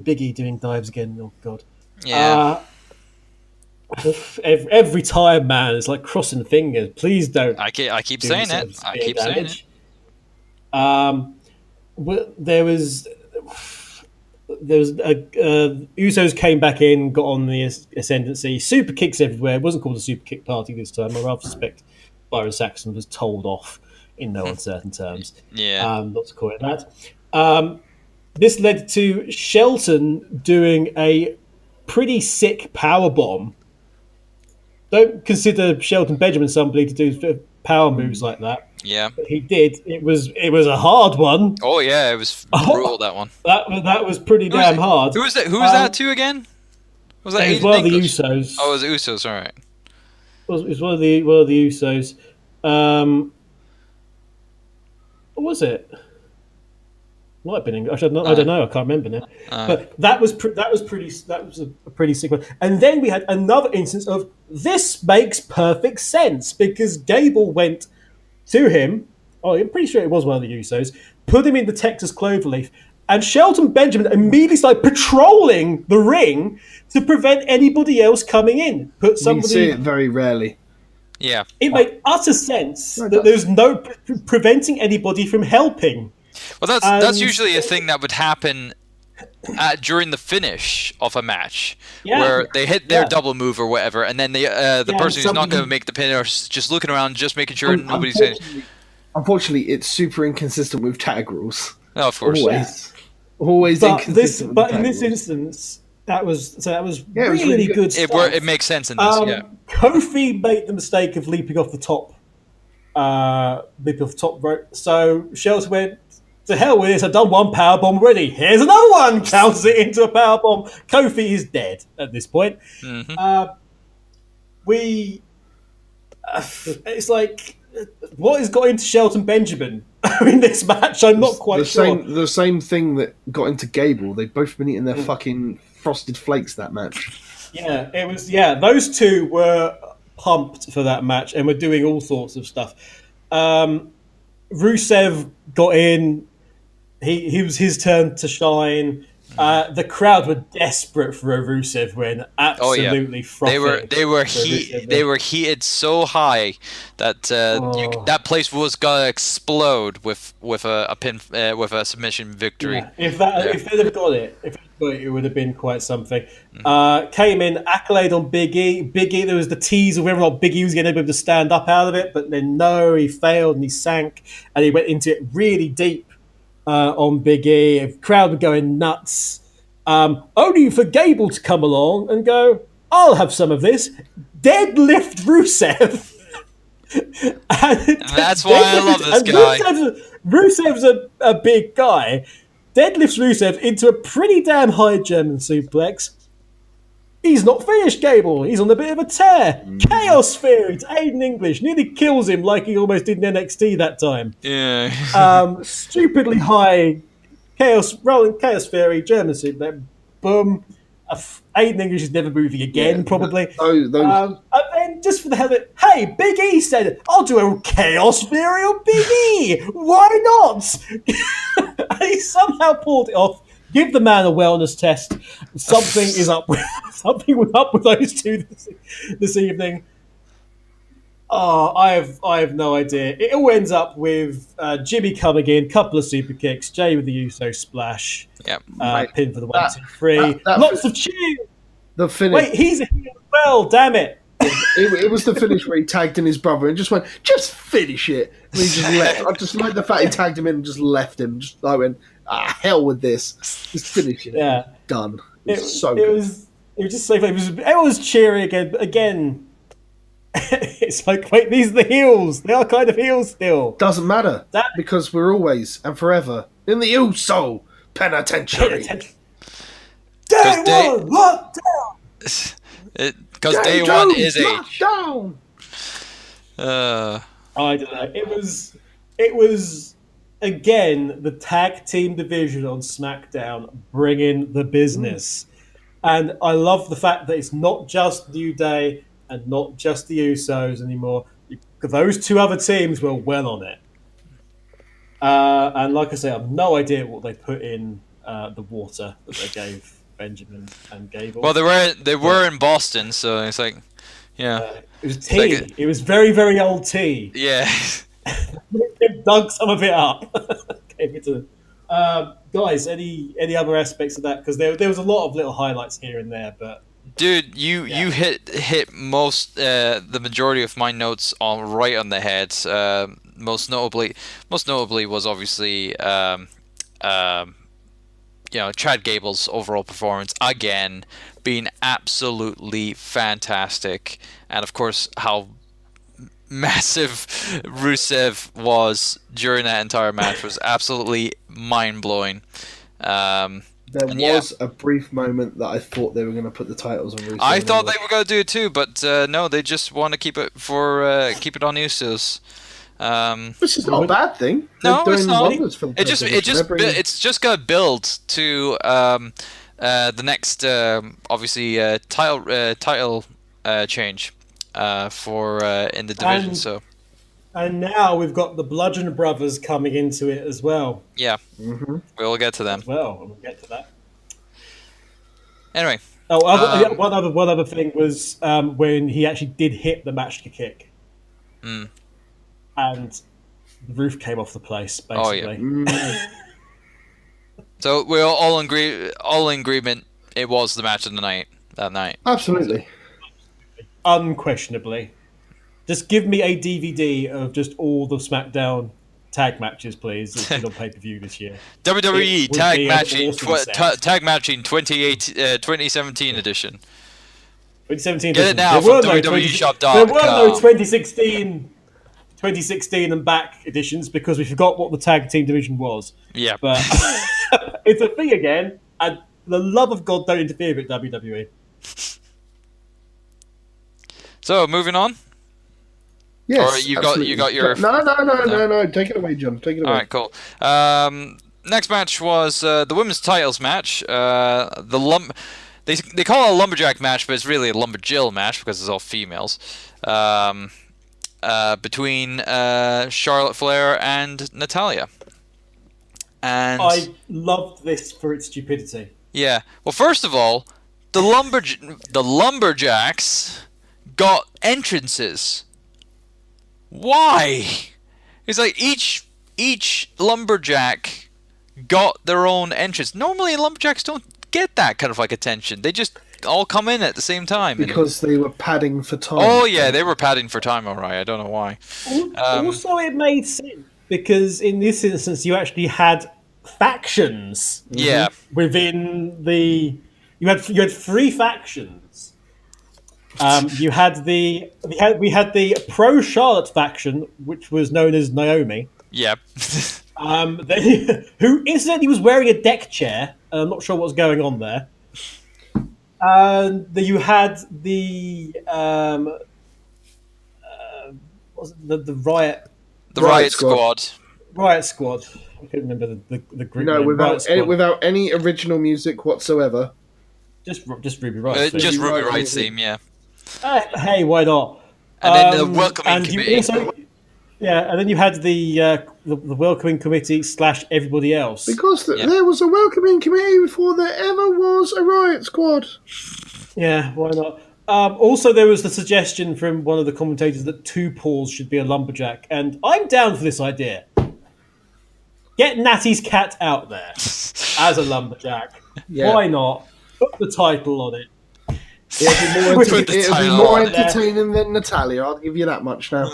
Big E doing dives again. Oh God! Yeah. Every time, man, it's like crossing fingers. Please don't. I keep saying it. I keep saying it. There was Usos came back in, got on the ascendancy, super kicks everywhere. It wasn't called a super kick party this time. I rather suspect Byron Saxon was told off in no uncertain terms. Yeah. Not to call it that. This led to Shelton doing a pretty sick power bomb. Don't consider Shelton Benjamin somebody to do power moves like that. Yeah, but he did. It was a hard one. Oh yeah, it was brutal, that one. That was pretty damn hard. Who was that? Who was that to again? Was that it was one of the Usos? Oh, it was the Usos. All right. It was one of the Usos. What was it? Might have been English. I don't know. I can't remember now. But that was a pretty sick one. And then we had another instance of this makes perfect sense because Gable went to him. Oh, I'm pretty sure it was one of the Usos. Put him in the Texas Cloverleaf, and Shelton Benjamin immediately started patrolling the ring to prevent anybody else coming in. Put somebody. You see it very rarely. Yeah, it made utter sense that there's no preventing anybody from helping. Well, that's usually a thing that would happen during the finish of a match, where they hit their double move or whatever, and then the person who's not going to make the pin is just looking around, just making sure nobody's in. Unfortunately, it's super inconsistent with tag rules. Oh, of course, always inconsistent. But in this instance, that was really good stuff. It makes sense in this. Kofi made the mistake of leaping off the top rope, so Shelton went, to hell with this, I've done one powerbomb already. Here's another one. Counts it into a powerbomb. Kofi is dead at this point. Mm-hmm. It's like, what has got into Shelton Benjamin in this match? I'm not quite sure. The same thing that got into Gable. They've both been eating their fucking frosted flakes that match. Yeah, it was. Yeah, those two were pumped for that match and were doing all sorts of stuff. Rusev got in. He was his turn to shine. The crowd were desperate for a Rusev win. Absolutely frothing. They were heated so high that that place was gonna explode with a submission victory. Yeah. If they'd have got it, it would have been quite something. Came in, accolade on Big E. There was the tease of whether or not Big E was going to be able to stand up out of it, but then no, he failed and he sank, and he went into it really deep on Big E. The crowd were going nuts. Only for Gable to come along and go, I'll have some of this. Deadlift Rusev. That's why I love this guy. Rusev's a big guy. Deadlifts Rusev into a pretty damn high German suplex. He's not finished, Gable. He's on a bit of a tear. Chaos Theory to Aiden English. Nearly kills him like he almost did in NXT that time. Yeah. Stupidly high rolling Chaos Theory, German suplex. Boom. Aiden English is never moving again, probably. And then, just for the hell of it, hey, Big E said, I'll do a Chaos Theory on Big E. Why not? And he somehow pulled it off. Give the man a wellness test. Something was up with those two this evening. Oh, I have no idea. It all ends up with Jimmy coming in, couple of super kicks, Jay with the Uso splash, Yeah. pin for the 1, 2, 3. that Lots of cheers. The finish. Wait, he's a heel as well. Damn it! It was the finish where he tagged in his brother and just went, just finish it. And he just left. I just like the fact he tagged him in and just left him. Just I went, hell with this. Just finish it. Yeah, Done. it So good. was just so funny. Everyone was cheering again. But again, it's like, wait, these are the heels. They are kind of heels still. Doesn't matter because we're always and forever in the Uso penitentiary. Day one, lockdown. Because day one is lockdown. I don't know. It was again the tag team division on SmackDown bringing the business, and I love the fact that it's not just New Day and not just the Usos anymore. Those two other teams were well on it, and like I say, I have no idea what they put in the water that they gave Benjamin and Gable. Well, they were in Boston, so it's like, yeah. It was tea. It was very, very old tea. Yeah. Dug some of it up. Gave it to them. Guys, any other aspects of that? Because there was a lot of little highlights here and there, but dude, you hit most the majority of my notes right on the head. Most notably was obviously Chad Gable's overall performance again being absolutely fantastic, and of course how massive Rusev was during that entire match was absolutely mind-blowing. There was a brief moment that I thought they were going to put the titles on Rusev. I thought they were going to do it too, but no, they just want to keep it on Usos. Which is not a bad thing. No, it's not. It's just gonna build to the next obviously title change for in the division. And now we've got the Bludgeon Brothers coming into it as well. Yeah, we'll get to them. We'll get to that. Anyway. One other thing was when he actually did hit the match to kick. And the roof came off the place, basically. Oh, yeah. So we're all in agreement it was the match of the night that night. Absolutely. Unquestionably. Just give me a DVD of just all the SmackDown tag matches, please. It's been on pay-per-view this year. WWE tag matching 2017 edition. 2017 Get it now from WWEshop.com. There were no 2016 and back editions because we forgot what the tag team division was. Yeah. But it's a thing again, and the love of God, don't interfere with WWE. So, moving on? Yes. Or you got your... No. Take it away, John. Take it away. Alright, cool. Next match was the women's titles match. They call it a lumberjack match, but it's really a lumberjill match because it's all females. Between Charlotte Flair and Natalya. And I loved this for its stupidity. Yeah. Well, first of all, the lumberjacks got entrances. Why? It's like each lumberjack got their own entrance. Normally, lumberjacks don't get that kind of like attention. They just all come in at the same time. Because they were padding for time. Oh, yeah, they were padding for time, all right. I don't know why. Also, it made sense because in this instance, you actually had factions. Yeah. Within the... You had 3 factions. We had the pro Charlotte faction, which was known as Naomi. Yep. Who incidentally was wearing a deck chair. I'm not sure what's going on there. And you had the the Riot. The Riot Squad. Riot Squad. I couldn't remember the group. No, without any original music whatsoever. Just Ruby Riot's theme. Just Ruby Riot's theme, yeah. Hey, why not? And then the welcoming committee. And then you had the welcoming committee / everybody else. Because there was a welcoming committee before there ever was a Riot Squad. Yeah, why not? Also, there was the suggestion from one of the commentators that 2 Paws should be a lumberjack, and I'm down for this idea. Get Natty's cat out there as a lumberjack. Yeah. Why not? Put the title on it. It'll be more entertaining than Natalia. I'll give you that much now.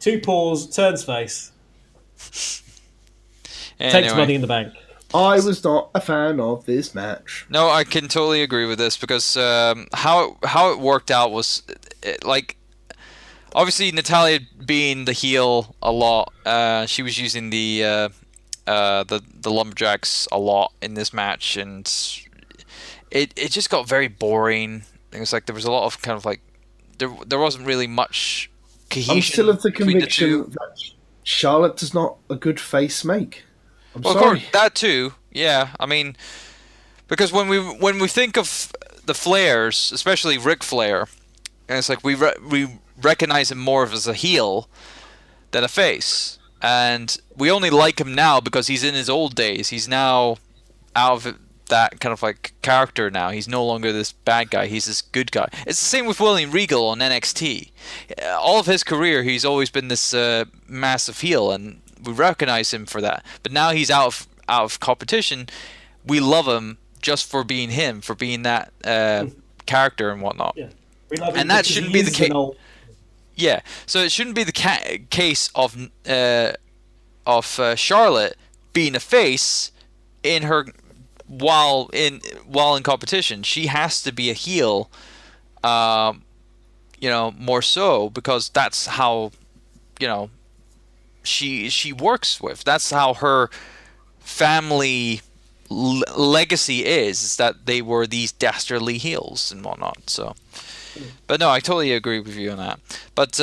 2 Paws turns face. Anyway. Takes money in the bank. I was not a fan of this match. No, I can totally agree with this because how it worked out was like obviously Natalia being the heel a lot. She was using the lumberjacks a lot in this match, and it just got very boring. It was like there was a lot of kind of like there wasn't really much cohesion. I'm still of the between conviction that Charlotte does not a good face make. I'm Well, sorry. of course, that too. Yeah, I mean, because when we think of the Flairs, especially Ric Flair, and it's like we recognize him more as a heel than a face, and we only like him now because he's in his old days. He's now out of that kind of like character now. He's no longer this bad guy. He's this good guy. It's the same with William Regal on NXT. All of his career, he's always been this massive heel, and we recognize him for that. But now he's out of competition. We love him just for being him, for being that character and whatnot. Yeah. We love him And that because shouldn't he be the is case. an old- Yeah, so it shouldn't be the case of Charlotte being a face in her while in competition. She has to be a heel, more so because that's how she works with. That's how her family legacy is that they were these dastardly heels and whatnot. So, but no, I totally agree with you on that. But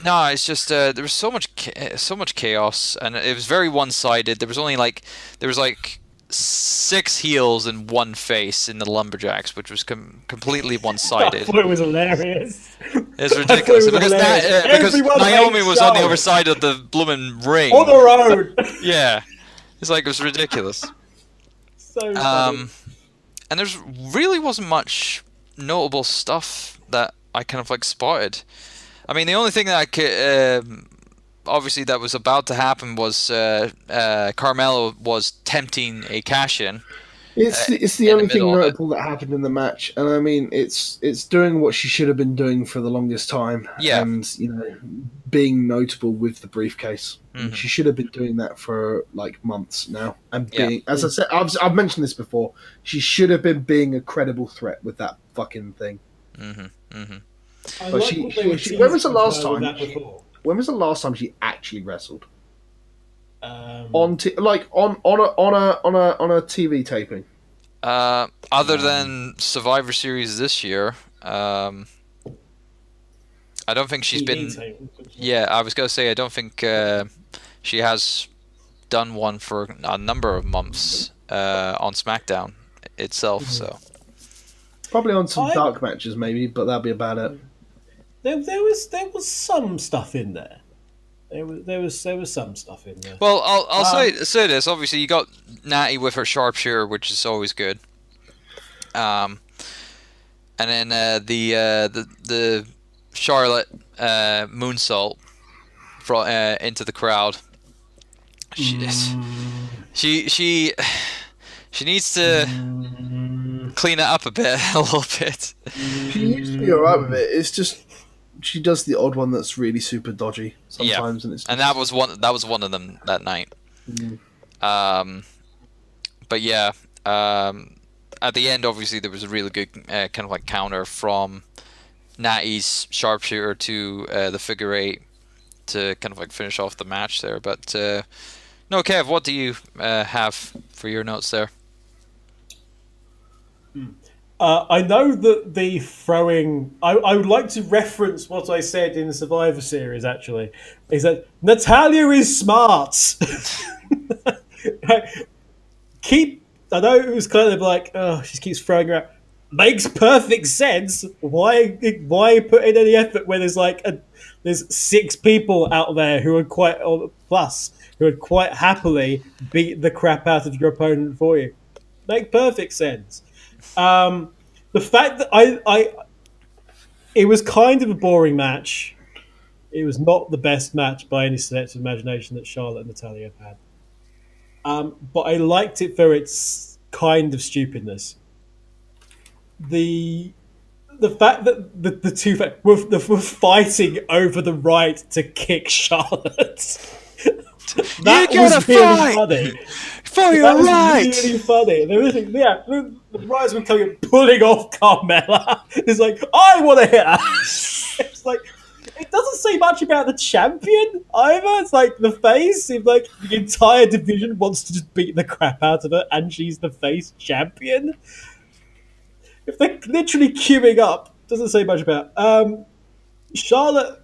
no, it's just there was so much chaos, and it was very one-sided. There was like 6 heels and 1 face in the Lumberjacks, which was completely I one-sided. thought it was hilarious. It's ridiculous it was because hilarious. because Everyone Naomi hates was on the Charlotte. other side of the blooming ring. On the road. Yeah, it's like it was ridiculous. So funny. And there's really wasn't much notable stuff that I kind of like spotted. I mean, the only thing that I could obviously that was about to happen was Carmelo was tempting a cash-in. It's the only thing notable that happened in the match, and I mean, it's doing what she should have been doing for the longest time, Yeah. and being notable with the briefcase. Mhm. She should have been doing that for like months now, and being, as I said, I've mentioned this before. She should have been being a credible threat with that fucking thing. Mm-hmm. Mm-hmm. I But like she- what they were she- when was the teasing last with time? that before. When was the last time she actually wrestled Um, on a TV taping? Other than Survivor Series this year, I don't think she's TV been. tape. Yeah, I was gonna say I don't think she has done one for a number of months on SmackDown itself. So Probably on some dark matches, maybe, but that'll be about it. There was some stuff in there. There was some stuff in there. well, I'll say this. Obviously, you got Natty with her sharpshooter, which is always good. And then the Charlotte moonsault into the crowd. She needs to clean it up a bit, a little bit. She used to be alright with it. It's just she does the odd one that's really super dodgy sometimes, and it's just, And that was one of them that night. But yeah, at the end, obviously there was a really good kind of like counter from Natty's sharpshooter to the figure 8 to kind of like finish off the match there. But no, Kev, what do you have for your notes there? I know that the throwing. I would like to reference what I said in the Survivor Series. Actually, is that Natalia is smart. I know it was kind of like, oh, she keeps throwing her out. Makes perfect sense. Why put in any effort when there's 6 people out there who are who would quite happily beat the crap out of your opponent for you. Make perfect sense. The the fact that it was kind of a boring match. It was not the best match by any stretch of imagination that Charlotte and Natalia have had. But I liked it for its kind of stupidness. The fact that the two were fighting over the right to kick Charlotte. That You gotta was really fight funny. for your That was right. really funny. The Rise were coming pulling off Carmella. It's like, I want to hit her. It's like, it doesn't say much about the champion either. It's like the face seems like the entire division wants to just beat the crap out of her, and she's the face champion. If they're literally queuing up, doesn't say much about Charlotte.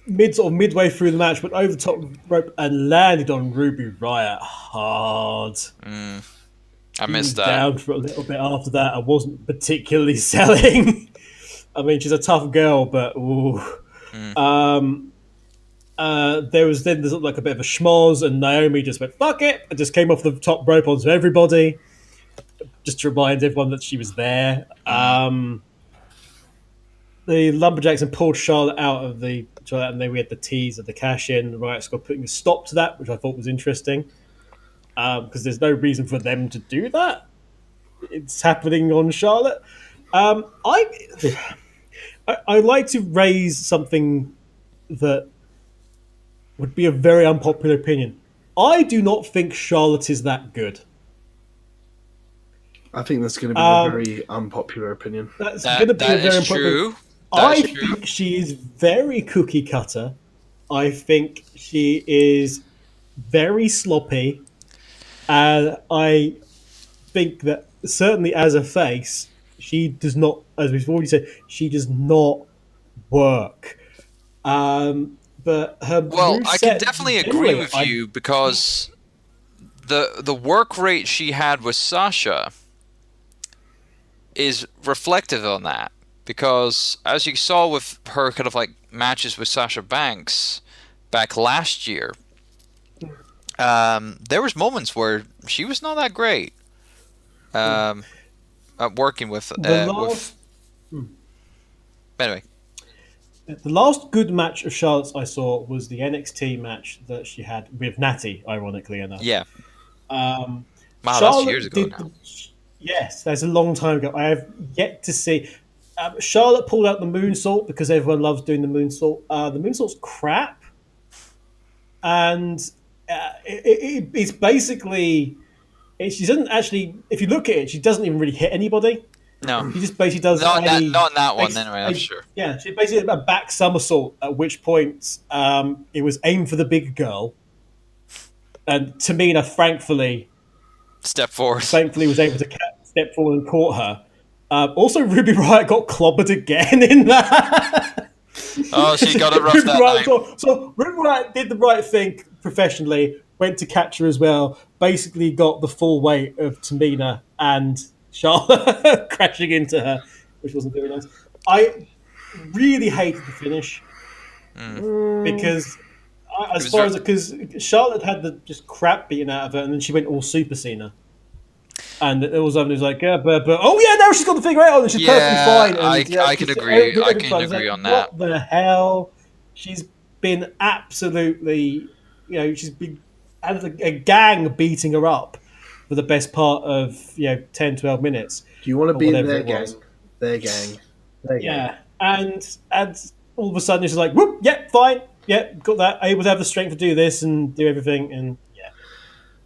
Midway through the match, went over the top rope and landed on Ruby Riott hard. I missed that. Down for a little bit after that. I wasn't particularly selling. I mean, she's a tough girl, but ooh. There was then there's like a bit of a schmoz, and Naomi just went fuck it. I just came off the top rope onto everybody, just to remind everyone that she was there. The Lumberjacks and pulled Charlotte out of the and then we had the tease of the cash in. Riot Squad putting a stop to that, which I thought was interesting, because there's no reason for them to do that. It's happening on Charlotte. I like to raise something that would be a very unpopular opinion. I do not think Charlotte is that good. I think that's going to be a very unpopular opinion. That's going to be a very unpopular. True. I think she is very cookie cutter. I think she is very sloppy. And I think that certainly as a face, she does not, as we've already said, she does not work. But her I can definitely agree with you, because the work rate she had with Sasha is reflective on that. Because as you saw with her kind of like matches with Sasha Banks back last year, there was moments where she was not that great at working with. Anyway, the last good match of Charlotte's I saw was the NXT match that she had with Natty, ironically enough. Yeah. Wow, that's years ago now. Yes, that's a long time ago. I have yet to see. Charlotte pulled out the moonsault because everyone loves doing the moonsault. The moonsault's crap, and it's basically she doesn't actually. If you look at it, she doesn't even really hit anybody. No, she just basically does. Not in that one, anyway. I'm sure. Yeah, she basically did a back somersault. At which point, it was aimed for the big girl, and Tamina, thankfully, was able to step forward and caught her. Also, Ruby Riott got clobbered again in that. Oh, she got it rough that night. So Ruby Riott did the right thing professionally, went to catch her as well, basically got the full weight of Tamina and Charlotte crashing into her, which wasn't very nice. I really hated the finish because Charlotte had the just crap beaten out of her, and then she went all Super Cena. And it was like, but oh yeah, now she's got the figure out, and she's perfectly fine. And, I can agree. I can agree on that. What the hell? She's been absolutely, she's been had a gang beating her up for the best part of 10, 12 minutes. Do you want to be in their gang? Their gang. Yeah, and all of a sudden she's like, whoop, yeah, fine, yeah, got that. Able to have the strength to do this and do everything, and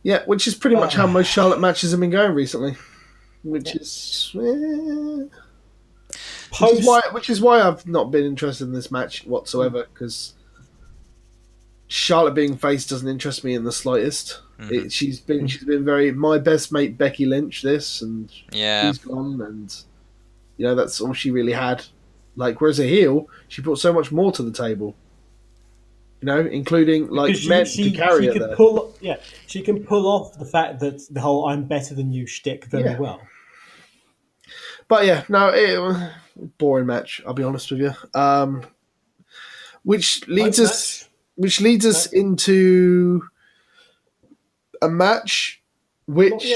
yeah, which is pretty much how most Charlotte matches have been going recently. Which is why I've not been interested in this match whatsoever, because Charlotte being face doesn't interest me in the slightest. Mm-hmm. She's been very my best mate Becky Lynch and she's gone, and that's all she really had. Like, whereas a heel, she brought so much more to the table. Including men to carry her there. She can pull off the fact that the whole "I'm better than you" shtick very well. But boring match. I'll be honest with you. Which leads us into a match which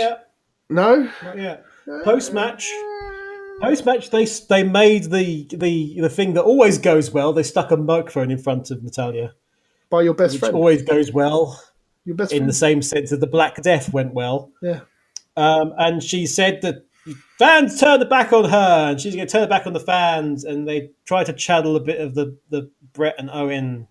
No. Not yet. Post match, they made the thing that always goes well. They stuck a microphone in front of Natalia, By your best which friend. always goes well. Your best In friend. the same sense that the Black Death went well. Yeah. And she said that fans turned their back on her, and she's going to turn her back on the fans. And they try to channel a bit of the Brett and Owen,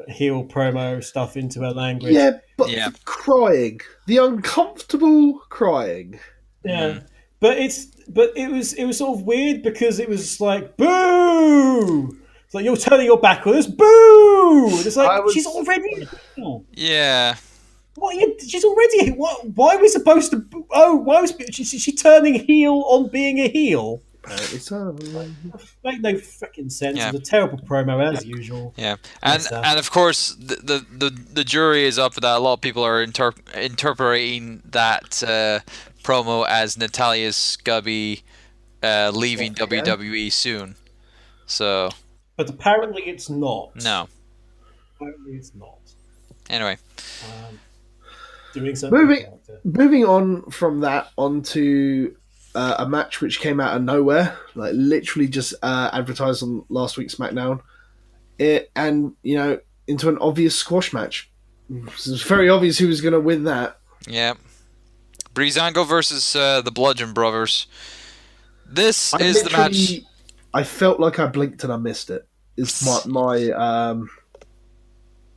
heel promo stuff into her language. Yeah, but the crying, the uncomfortable crying. Yeah, but it was sort of weird because it was like boo. It's like you're turning your back on us, boo. It's like she's already. Yeah. She's already. Why are we supposed to? Oh, why was she turning heel on being a heel? It's make no freaking sense. It's a terrible promo as usual. Yeah, and of course the jury is up for that. A lot of people are interpreting that promo as Natalya Scubby leaving WWE soon. So, but apparently it's not. No. Apparently it's not. Anyway. Doing something. Moving on from that onto a match which came out of nowhere, like literally just advertised on last week's SmackDown, and into an obvious squash match. It was very obvious who was going to win that. Yeah, Breezango versus the Bludgeon Brothers. This is the match. I felt like I blinked and I missed it. Is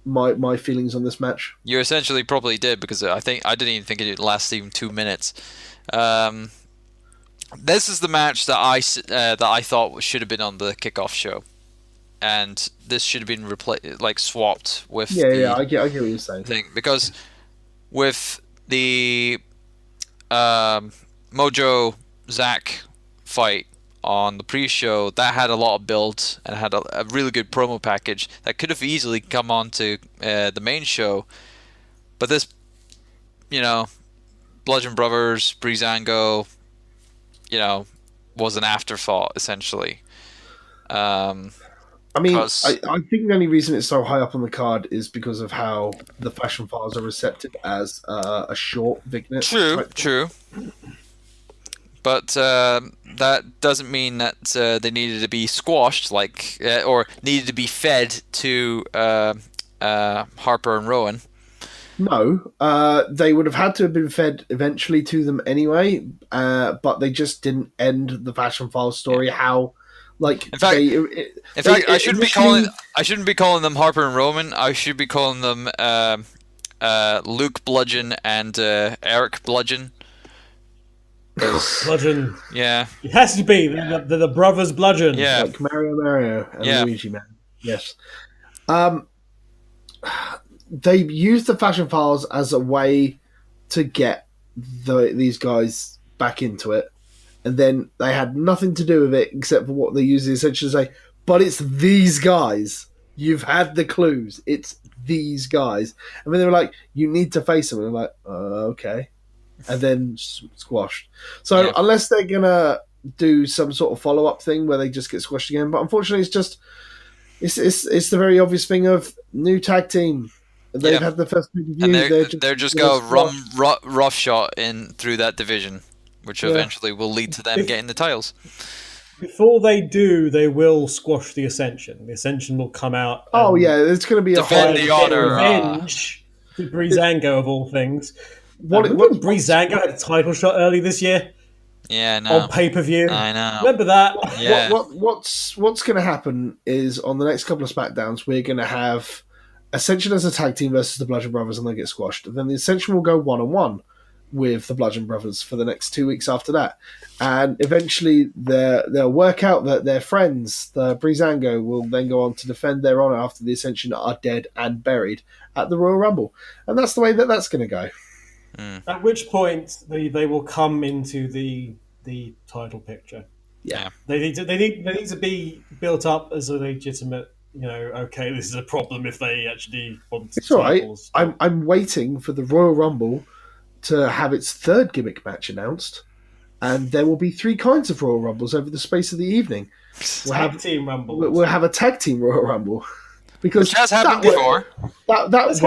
my feelings on this match. You essentially probably did, because I didn't even think it lasted even 2 minutes. This is the match that I thought should have been on the kickoff show, and this should have been swapped with. I get what you're saying. Because with the Mojo Zack fight on the pre-show, that had a lot of build and had a really good promo package that could have easily come on to the main show, but this, Bludgeon Brothers, Breezango, was an afterthought essentially. I think the only reason it's so high up on the card is because of how the Fashion Files are receptive as a short vignette. True. But that doesn't mean that they needed to be squashed, or needed to be fed to Harper and Rowan. No, they would have had to have been fed eventually to them anyway, but they just didn't end the Fashion Files story. How, in fact, I shouldn't be calling them Harper and Rowan. I should be calling them Luke Bludgeon and Eric Bludgeon. Bludgeon. Yeah. It has to be the brothers Bludgeon. Yeah. Like Mario and Luigi Man. Yes. They used the Fashion Files as a way to get these guys back into it, and then they had nothing to do with it except for what they used essentially to say, but it's these guys. You've had the clues. It's these guys. And then they were like, you need to face them. And they're like, okay. And then squashed. So unless they're going to do some sort of follow-up thing where they just get squashed again, but unfortunately it's the very obvious thing of new tag team. They've had the first PPV. And they're just going to rough shot in through that division, which eventually will lead to them getting the titles. Before they do, they will squash the Ascension. The Ascension will come out. It's going to be defend the honor. Revenge to Breezango of all things. Remember Breezango had a title shot early this year? Yeah, no. On pay-per-view. I know. Remember that? Yeah. What's going to happen is on the next couple of SmackDowns, we're going to have Ascension as a tag team versus the Bludgeon Brothers, and they get squashed. And then the Ascension will go one-on-one with the Bludgeon Brothers for the next 2 weeks after that. And eventually they'll work out that their friends, the Breezango, will then go on to defend their honor after the Ascension are dead and buried at the Royal Rumble. And that's the way that's going to go. At which point they will come into the title picture. Yeah. They need to be built up as a legitimate, okay, this is a problem if they actually want it's titles. All right. I'm waiting for the Royal Rumble to have its third gimmick match announced, and there will be 3 kinds of Royal Rumbles over the space of the evening. Team Rumble. We'll have a tag team Royal Rumble. Because which has happened before. That's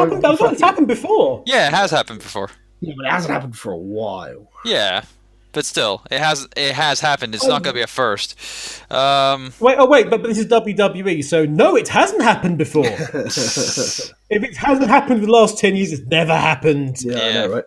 happened before. Yeah, it has happened before. Yeah, but it hasn't happened for a while. Yeah, but still, it has happened. It's not going to be a first. Wait, but this is WWE, so no, it hasn't happened before. If it hasn't happened for the last 10 years, it's never happened. Yeah, Yeah. I know, right?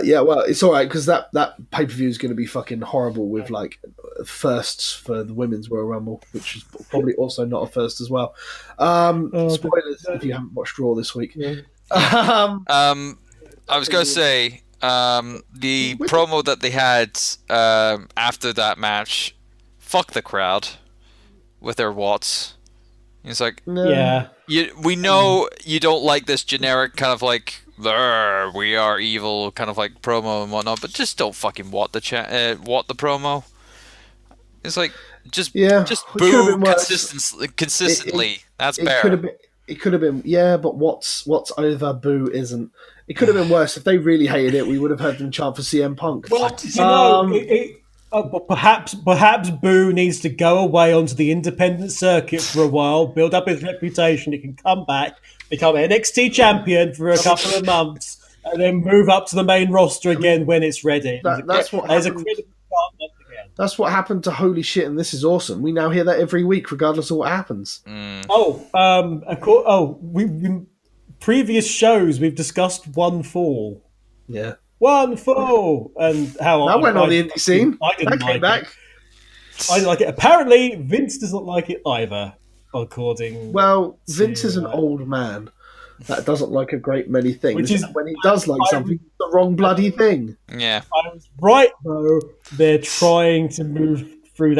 Yeah, well, it's all right because that pay-per-view is going to be fucking horrible with like firsts for the Women's Royal Rumble, which is probably also not a first as well. Spoilers if you haven't watched Raw this week. Yeah. I was going to say the promo that they had after that match, fuck the crowd with their Watts. It's like, Yeah. we know you don't like this generic kind of like we are evil kind of like promo and whatnot, but just don't fucking Watt the promo. It's like just boo consistently. That's better. It could have been, yeah, but what's over boo isn't. It could have been worse if they really hated it. We would have heard them chant for CM Punk. But perhaps Boo needs to go away onto the independent circuit for a while, build up his reputation. He can come back, become NXT champion for a couple of months, and then move up to the main roster again when it's ready. That's what happened. That's what happened to Holy Shit, and This Is Awesome. We now hear that every week, regardless of what happens. Previous shows we've discussed One Fall. Yeah. One Fall, and how that went on the indie scene. I didn't like it. I didn't like it. Apparently, Vince doesn't like it either. Vince is an old man that doesn't like a great many things. When he does like something, it's the wrong bloody thing. Yeah, I was right though. They're trying to move through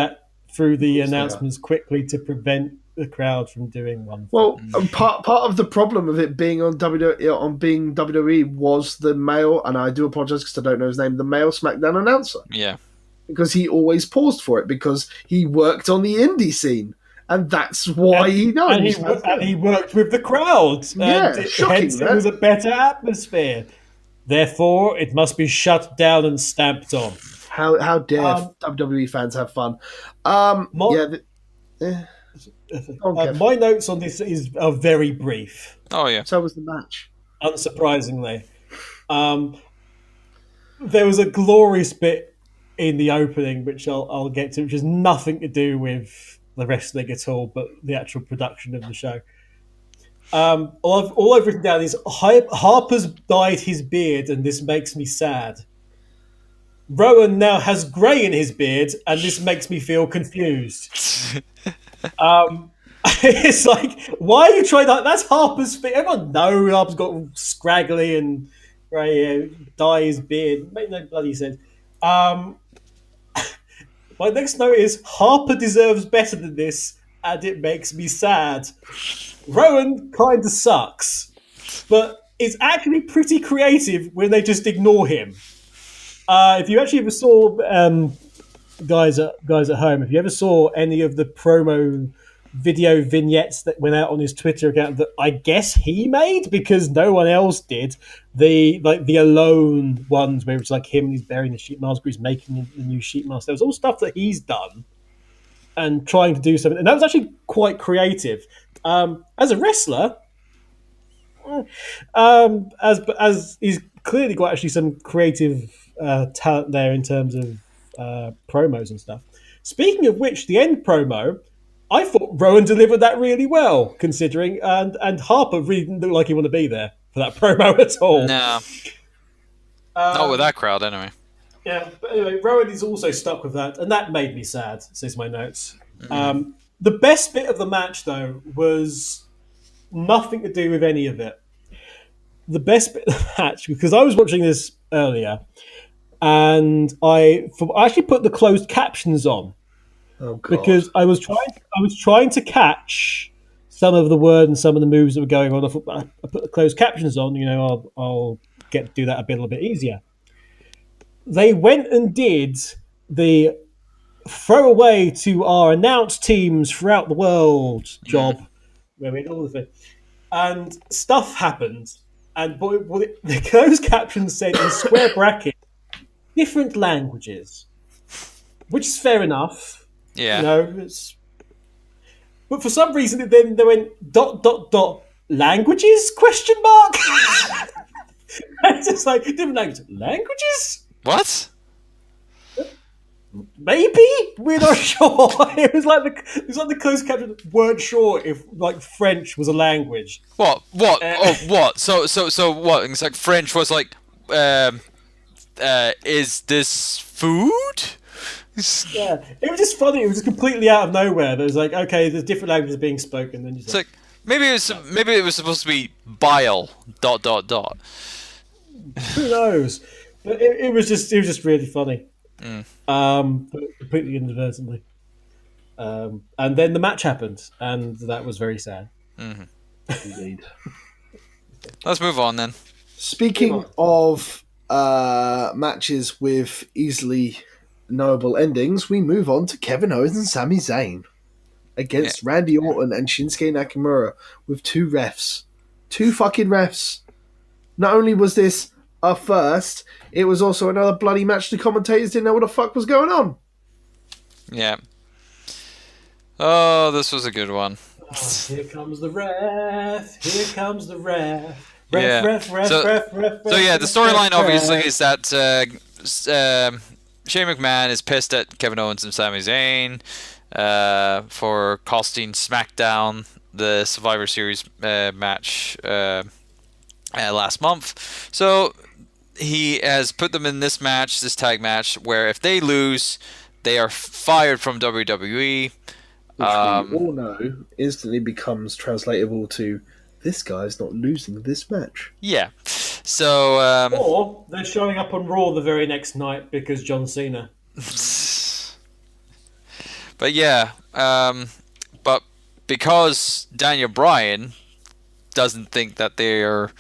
the announcements quickly to prevent the crowd from doing one. Well, part of the problem of it being on WWE was the male, and I do apologize because I don't know his name, the male SmackDown announcer. Yeah, because he always paused for it because he worked on the indie scene, and that's why he knows. And he worked with the crowd. Yeah, shocking. Hence, it was a better atmosphere. Therefore, it must be shut down and stamped on. How dare WWE fans have fun? My notes on this are very brief. Oh yeah. So was the match. Unsurprisingly, there was a glorious bit in the opening, which I'll get to, which has nothing to do with the wrestling at all, but the actual production of the show. All I've written down is Harper's dyed his beard, and this makes me sad. Rowan now has grey in his beard, and this makes me feel confused. It's like, why are you trying that? That's Harper's thing. Everyone knows Harper's got scraggly and grey, dye his beard. Make no bloody sense. My next note is Harper deserves better than this, and it makes me sad. Rowan kind of sucks, but it's actually pretty creative when they just ignore him. If you actually ever saw guys at home, if you ever saw any of the promo video vignettes that went out on his Twitter account that I guess he made because no one else did, the alone ones where it's like him and he's burying the sheet mask, or he's making the new sheet mask. There was all stuff that he's done and trying to do something, and that was actually quite creative. As a wrestler, as he's clearly got actually some creative talent there in terms of promos and stuff. Speaking of which, the end promo, I thought Rowan delivered that really well, considering, and Harper really didn't look like he wanted to be there for that promo at all. No. Not with that crowd, anyway. Yeah, but anyway, Rowan is also stuck with that, and that made me sad, says my notes. The best bit of the match, though, was nothing to do with any of it. The best bit of the match, because I was watching this earlier, and I actually put the closed captions on. Oh, God. Because I was trying to catch some of the word and some of the moves that were going on. I thought I put the closed captions on. I'll get to do that a little bit easier. They went and did the throwaway to our announced teams throughout the world job, where we did all the things, and stuff happened. And the closed captions said in square bracket, different languages, which is fair enough. Yeah. But for some reason, then they went ... languages ? It's just like different languages. What? Maybe we're not sure. It was like the closed caption weren't sure if like French was a language. What? What? Oh, what? So what? It's like French was like, is this food? Yeah, it was just funny. It was just completely out of nowhere. There was like, okay, there's different languages being spoken. Then It's like maybe it was supposed to be bile. ... Who knows? But it was just really funny. But completely inadvertently. And then the match happened, and that was very sad. Indeed. Let's move on then. Speaking of matches with easily knowable endings, we move on to Kevin Owens and Sami Zayn against Randy Orton and Shinsuke Nakamura with two refs. Two fucking refs. Not only was this a first, it was also another bloody match the commentators didn't know what the fuck was going on. Yeah. Oh, this was a good one. Here comes the ref. Here comes the ref. Yeah. Ref. So yeah, the storyline obviously is that Shane McMahon is pissed at Kevin Owens and Sami Zayn for costing SmackDown the Survivor Series match last month. So he has put them in this match, this tag match, where if they lose, they are fired from WWE. Which we all know instantly becomes translatable to, this guy's not losing this match. Yeah. So or they're showing up on Raw the very next night because John Cena. But yeah, but because Daniel Bryan doesn't think that they are,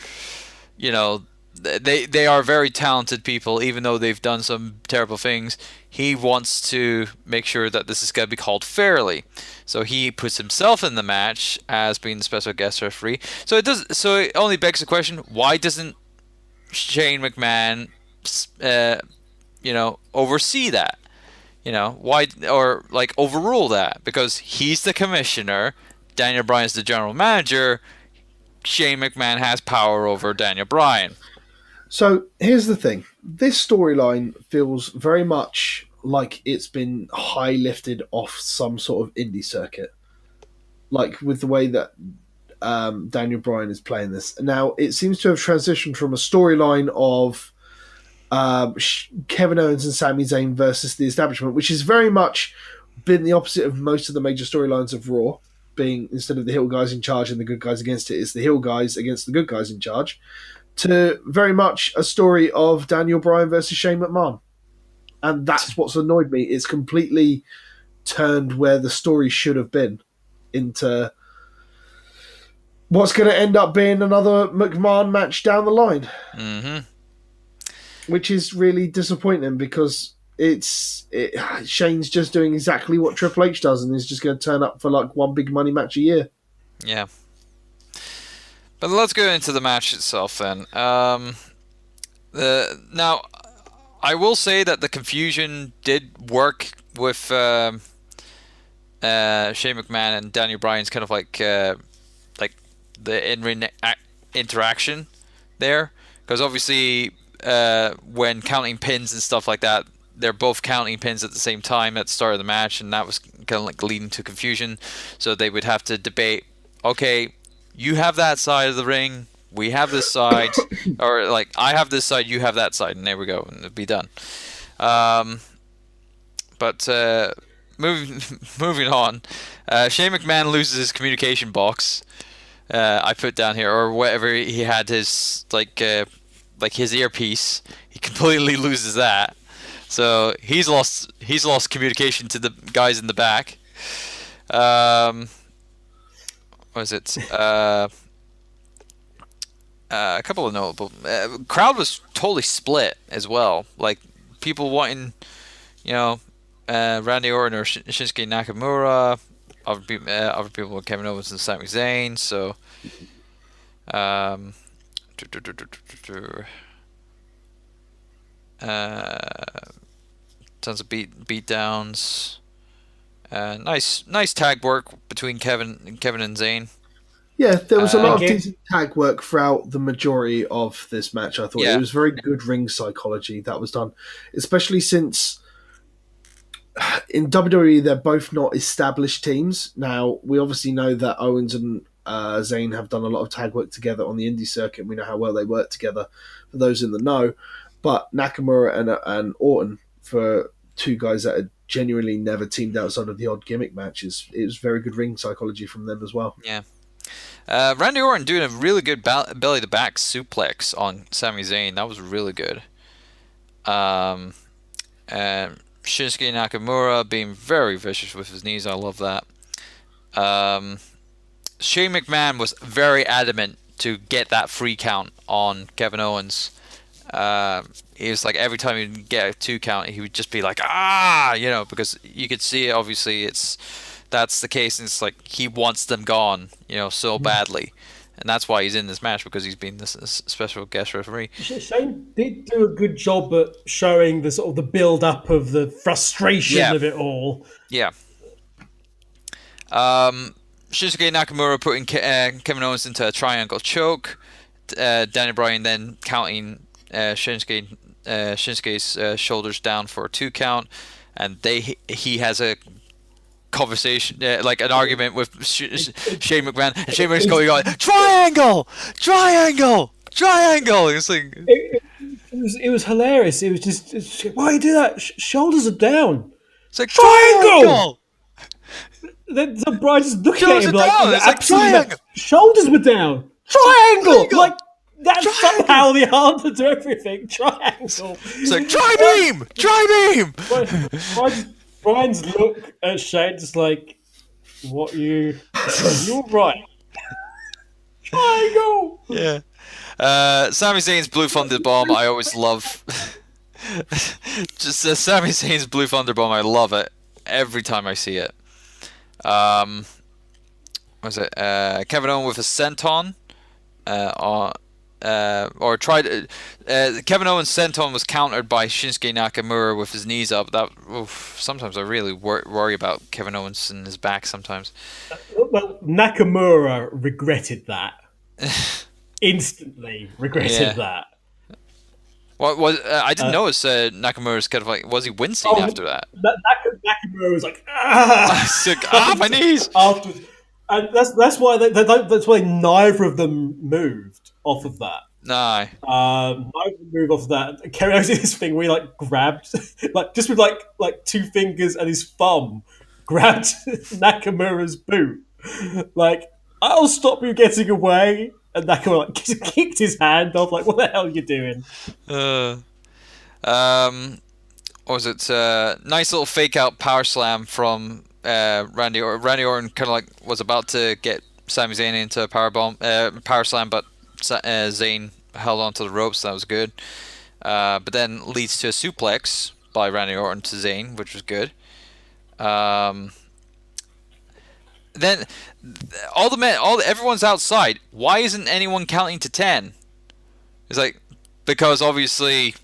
they are very talented people, even though they've done some terrible things. He wants to make sure that this is going to be called fairly. So he puts himself in the match as being the special guest referee. So it only begs the question: why doesn't Shane McMahon, oversee that? Why, or like overrule that? Because he's the commissioner, Daniel Bryan's the general manager. Shane McMahon has power over Daniel Bryan. So here's the thing. This storyline feels very much like it's been high lifted off some sort of indie circuit. Like with the way that Daniel Bryan is playing this. Now, it seems to have transitioned from a storyline of Kevin Owens and Sami Zayn versus the establishment, which has very much been the opposite of most of the major storylines of Raw, being instead of the heel guys in charge and the good guys against it, it's the heel guys against the good guys in charge, to very much a story of Daniel Bryan versus Shane McMahon. And that's what's annoyed me. It's completely turned where the story should have been into what's going to end up being another McMahon match down the line. Mm-hmm. Which is really disappointing because Shane's just doing exactly what Triple H does and is just going to turn up for like one big money match a year. Yeah. But let's go into the match itself then. Now, I will say that the confusion did work with Shane McMahon and Daniel Bryan's kind of like the in-ring interaction there, because obviously when counting pins and stuff like that, they're both counting pins at the same time at the start of the match, and that was kind of like leading to confusion. So they would have to debate, okay, you have that side of the ring, we have this side, or like I have this side, you have that side, and there we go, and it'd be done. But moving on, Shane McMahon loses his communication box. I put down here, or whatever he had his like his earpiece. He completely loses that. So he's lost communication to the guys in the back. What is it? A couple of notable. Crowd was totally split as well. Like people wanting, Randy Orton or Shinsuke Nakamura. Other people were Kevin Owens and Sami Zayn. So, tons of beat downs. Nice tag work between Kevin and Zayn. Yeah, there was a lot of Thank you. decent tag work throughout the majority of this match. I thought Yeah. it was very good ring psychology that was done, especially since in WWE they're both not established teams. Now we obviously know that Owens and Zayn have done a lot of tag work together on the indie circuit. We know how well they work together. For those in the know, but Nakamura and Orton, for two guys that had genuinely never teamed outside of the odd gimmick matches, it was very good ring psychology from them as well. Yeah. Randy Orton doing a really good belly to back suplex on Sami Zayn. That was really good. And Shinsuke Nakamura being very vicious with his knees. I love that. Shane McMahon was very adamant to get that free count on Kevin Owens. He was like, every time he'd get a 2 count, he would just be like, because you could see it, obviously that's the case, and it's like he wants them gone, so badly. And that's why he's in this match, because he's been this special guest referee. Shane did do a good job at showing the sort of the build up of the frustration of it all. Yeah. Shinsuke Nakamura putting Kevin Owens into a triangle choke. Daniel Bryan then counting Shinsuke's shoulders down for a 2 count, and he has a conversation, like an argument with Shane McMahon, and Shane McMahon's going on, triangle. It's like it was hilarious. It was just why you do that? Shoulders are down. It's like triangle. Then Brian just looking at him like, it's like triangle. Shoulders were down. Triangle. Like that's somehow the answer to everything. Triangle. It's like try beam. Brian's look at Shane just like, what you're right. Triangle. Yeah. Sami Zayn's Blue Thunder Bomb, I always love. Just Sami Zayn's Blue Thunder Bomb, I love it every time I see it. What was it? Kevin Owens with a senton, or tried. Kevin Owens' senton was countered by Shinsuke Nakamura with his knees up. Sometimes I really worry about Kevin Owens and his back. Sometimes. Well, Nakamura regretted that. Instantly regretted that. What was I didn't notice Nakamura's kind of like, was he wincing after that? Nakamura was like, my knees. Afterwards. And that's why that's why neither of them moved off of that. No. Neither of them moved off of that. Kerry Owens did this thing where he like grabbed, like just with like 2 fingers and his thumb, grabbed Nakamura's boot. Like, I'll stop you getting away. And Nakamura like kicked his hand off. Like, what the hell are you doing? What was it? Nice little fake out power slam from Randy Orton. Randy Orton kind of like was about to get Sami Zayn into a power slam, but Zayn held onto the ropes. That was good. But then leads to a suplex by Randy Orton to Zayn, which was good. Then everyone's outside. Why isn't anyone counting to 10? It's like, because obviously,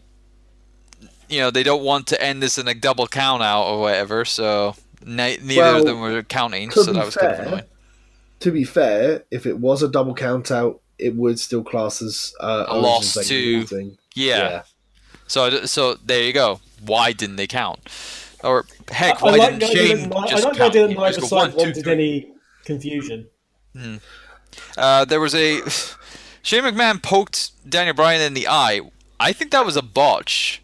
they don't want to end this in a double count out or whatever. So neither of them were counting. So that was kind of annoying. To be fair, if it was a double count out, it would still class as a loss to yeah. So there you go. Why didn't they count? Or heck, why didn't Shane just count? I didn't neither side wanted any confusion. There was a Shane McMahon poked Daniel Bryan in the eye. I think that was a botch.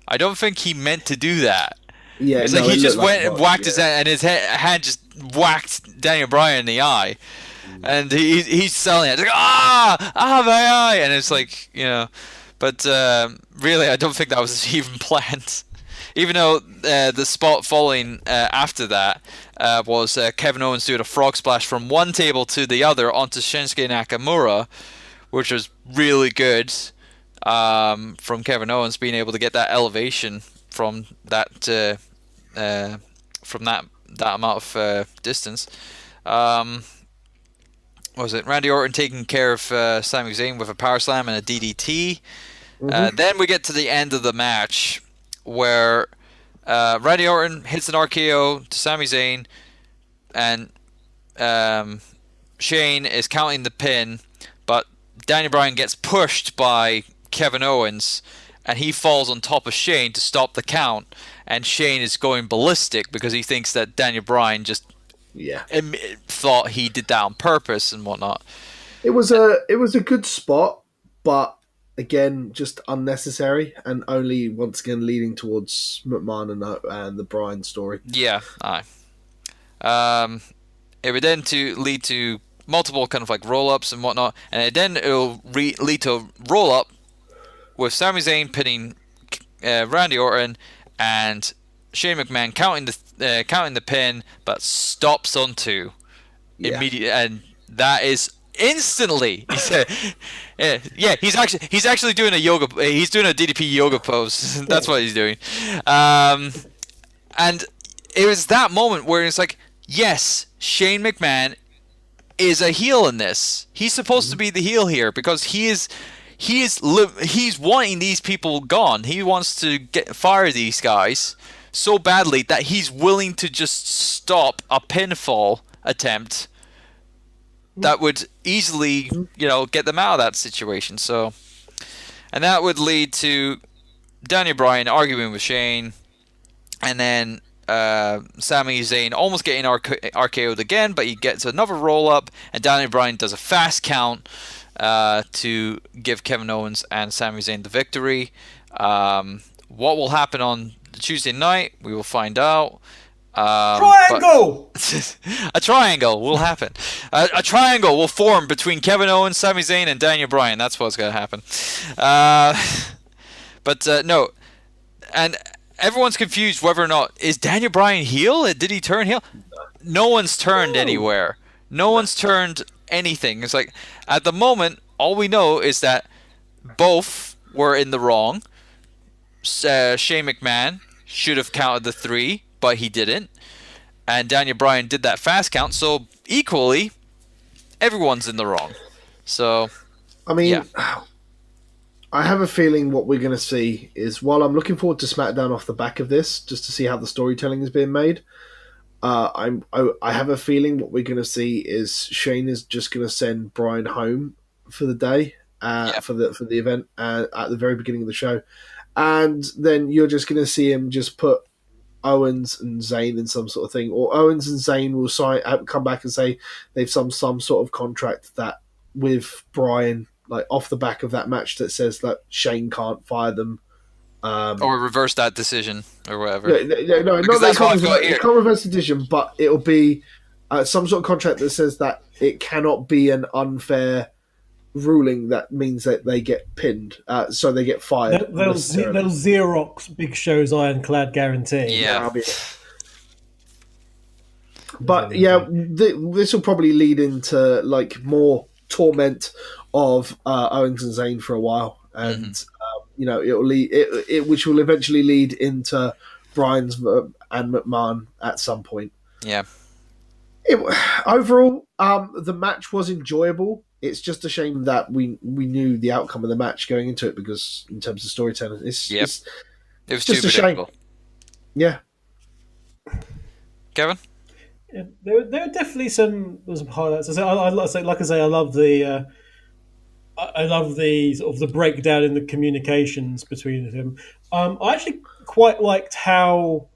I don't think he meant to do that. Yeah, it's like he just went and whacked his hand, and his hand just whacked Daniel Bryan in the eye, and he's selling it. It's like my eye, and it's like but really, I don't think that was even planned. Even though the spot following after that was Kevin Owens doing a frog splash from one table to the other onto Shinsuke Nakamura, which was really good from Kevin Owens being able to get that elevation from that amount of distance. What was it? Randy Orton taking care of Sami Zayn with a power slam and a DDT. Then we get to the end of the match, where Randy Orton hits an RKO to Sami Zayn, and Shane is counting the pin, but Daniel Bryan gets pushed by Kevin Owens, and he falls on top of Shane to stop the count. And Shane is going ballistic because he thinks that Daniel Bryan just thought he did that on purpose and whatnot. It was a good spot, but again, just unnecessary, and only once again leading towards McMahon and the Bryan story. Yeah, aye. It would then lead to multiple kind of like roll-ups and whatnot, and then it'll lead to a roll-up with Sami Zayn pinning Randy Orton, and Shane McMahon counting the pin, but stops on 2 immediately, and that is instantly. He said, he's actually doing a yoga. He's doing a DDP yoga pose. That's what he's doing, and it was that moment where it's like, yes, Shane McMahon is a heel in this. He's supposed to be the heel here because he's wanting these people gone. He wants to fire these guys so badly that he's willing to just stop a pinfall attempt that would easily, get them out of that situation. So, and that would lead to Daniel Bryan arguing with Shane, and then Sami Zayn almost getting RKO'd again, but he gets another roll up, and Daniel Bryan does a fast count to give Kevin Owens and Sami Zayn the victory. What will happen on Tuesday night? We will find out. Triangle! A triangle will happen. A triangle will form between Kevin Owens, Sami Zayn, and Daniel Bryan. That's what's going to happen. No. And everyone's confused whether or not, is Daniel Bryan heel? Did he turn heel? No one's turned anywhere. No one's turned anything. It's like, at the moment, all we know is that both were in the wrong. Shane McMahon should have counted the 3, but he didn't. And Daniel Bryan did that fast count, so equally, everyone's in the wrong. So, I mean, I have a feeling what we're going to see is, while I'm looking forward to SmackDown off the back of this, just to see how the storytelling is being made, I have a feeling what we're going to see is Shane is just going to send Bryan home for the day, for the event at the very beginning of the show, and then you're just going to see him just put Owens and Zayn in some sort of thing, or Owens and Zayn will come back and say they've some sort of contract that with Bryan, like off the back of that match, that says that Shane can't fire them. Or reverse that decision, or whatever. No, they can't reverse the decision, but it'll be some sort of contract that says that it cannot be an unfair ruling that means that they get pinned, so they get fired. They'll Xerox Big Show's ironclad guarantee. Yeah. But this will probably lead into like more torment of Owens and Zayn for a while, and it'll lead which will eventually lead into Bryan's and McMahon at some point. Yeah. Overall, the match was enjoyable. It's just a shame that we knew the outcome of the match going into it, because in terms of storytelling, it was just a shame. Yeah. Kevin? Yeah, there were definitely some highlights. I love the sort of the breakdown in the communications between them. I actually quite liked how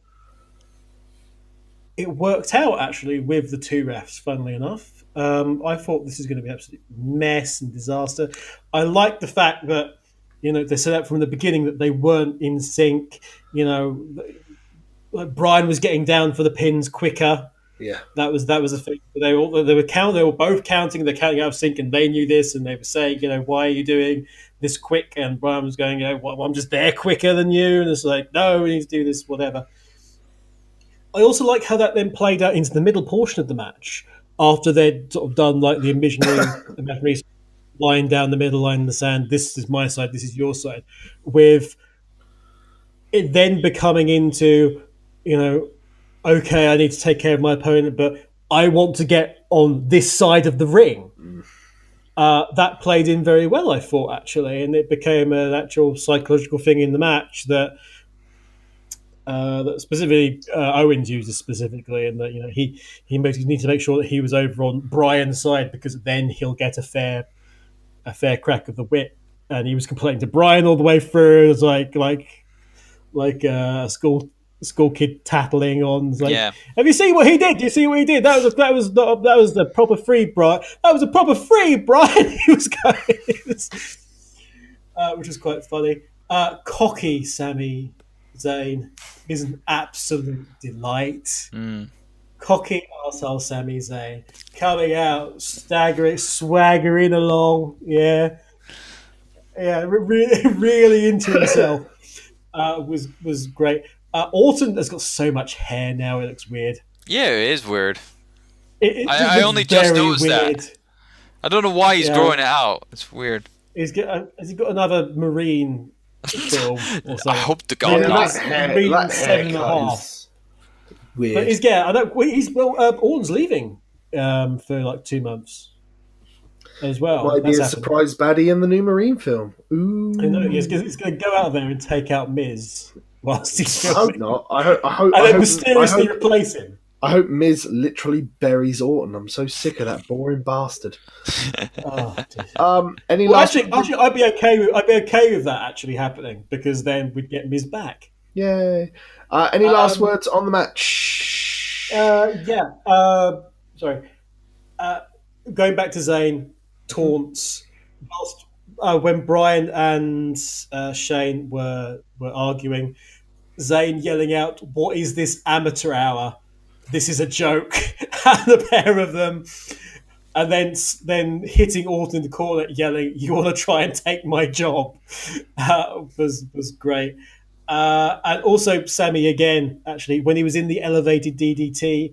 it worked out, actually, with the two refs, funnily enough. I thought this is going to be an absolute mess and disaster. I like the fact that, they set up from the beginning that they weren't in sync. Bryan was getting down for the pins quicker. Yeah, that was a thing. They were both counting. They're counting out of sync, and they knew this, and they were saying, why are you doing this quick? And Bryan was going, well, I'm just there quicker than you. And it's like, no, we need to do this, whatever. I also like how that then played out into the middle portion of the match, after they'd sort of done like the imaginary line down the middle, line in the sand. This is my side. This is your side. With it then becoming into, okay, I need to take care of my opponent, but I want to get on this side of the ring. That played in very well, I thought, actually, and it became an actual psychological thing in the match that that specifically Owens uses specifically, and that he needs to make sure that he was over on Brian's side because then he'll get a fair crack of the whip. And he was complaining to Brian all the way through. It was like a school kid tattling on. Like, Yeah. have you seen what he did? Do you see what he did? That was the proper free, Brian. That was a proper free, Brian. He was going, which was quite funny. Cocky Sami Zayn is an absolute delight. Cocky arsehole Sami Zayn coming out, swaggering along. Yeah, really into himself. Was great. Orton has got so much hair now; it looks weird. Yeah, it is weird. I I only just noticed that. I don't know why he's growing it out. It's weird. Has he got another Marine film or something? I hope to God not. Marine 7.5. Weird. But Orton's leaving for like 2 months as well. Might be a surprise baddie in the new Marine film. Ooh. I know, he's going to go out there and take out Miz whilst he's filming. I hope not. I hope. And then mysteriously replace him. I hope Miz literally buries Orton. I'm so sick of that boring bastard. Any last? Actually, I'd be okay with that actually happening because then we'd get Miz back. Yay! Any last words on the match? Sorry. Going back to Zayn taunts. When Brian and Shane were arguing, Zayn yelling out, "What is this amateur hour? This is a joke," and the pair of them, and then hitting Orton in the corner, yelling, "You want to try and take my job?" was great. And also Sammy again, actually, when he was in the elevated DDT,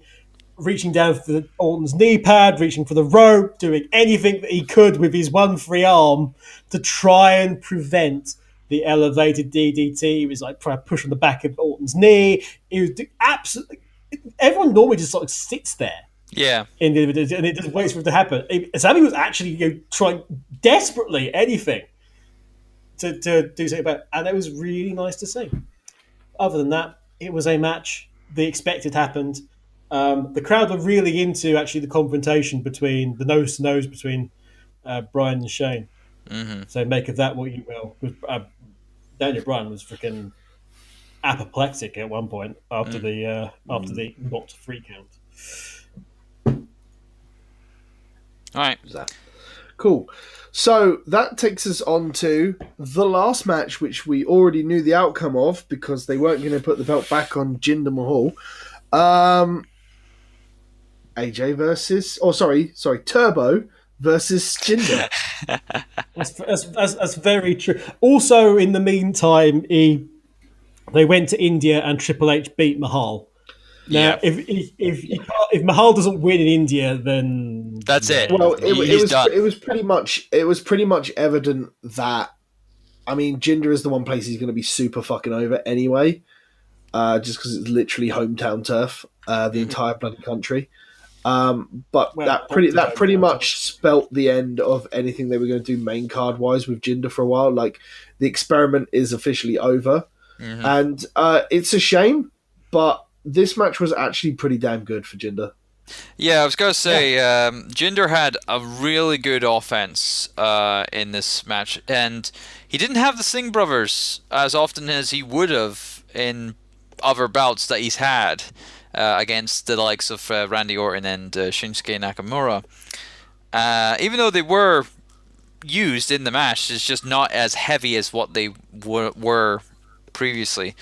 reaching down for Orton's knee pad, reaching for the rope, doing anything that he could with his one free arm to try and prevent the elevated DDT. He was like trying to push on the back of Orton's knee. He was absolutely. Everyone normally just sort of sits there. Yeah. And it just waits for it to happen. Sammy was actually trying desperately anything to do something about it. And it was really nice to see. Other than that, it was a match. The expected happened. The crowd were really into actually the confrontation between the nose to nose between Brian and Shane. Mm-hmm. So make of that what you will. Daniel Bryan was freaking apoplectic at one point after the not free count. All right. Cool. So that takes us on to the last match, which we already knew the outcome of because they weren't going to put the belt back on Jinder Mahal. AJ versus, Turbo versus Jinder. That's very true. Also, in the meantime, they went to India and Triple H beat Mahal. Now, if Mahal doesn't win in India, then that's it. Well, it was pretty much evident that, I mean, Jinder is the one place he's going to be super fucking over anyway, just because it's literally hometown turf, the entire bloody country. That pretty much spelt the end of anything they were going to do main card wise with Jinder for a while. Like, the experiment is officially over, and it's a shame, but this match was actually pretty damn good for Jinder. Yeah, I was going to say, Jinder had a really good offense in this match, and he didn't have the Singh brothers as often as he would have in other bouts that he's had against the likes of Randy Orton and Shinsuke Nakamura. Even though they were used in the match, it's just not as heavy as what they were previously.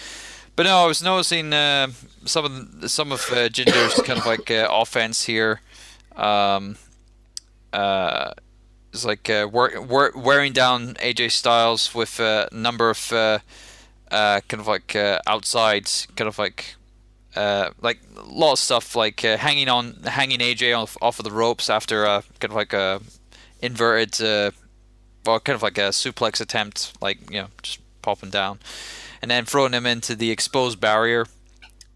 But no, I was noticing some of Jinder's kind of like offense here. It's like wearing down AJ Styles with a number of kind of like outside kind of like a lot of stuff like hanging AJ off of the ropes after kind of like a inverted kind of like a suplex attempt, like just popping down. And then throwing him into the exposed barrier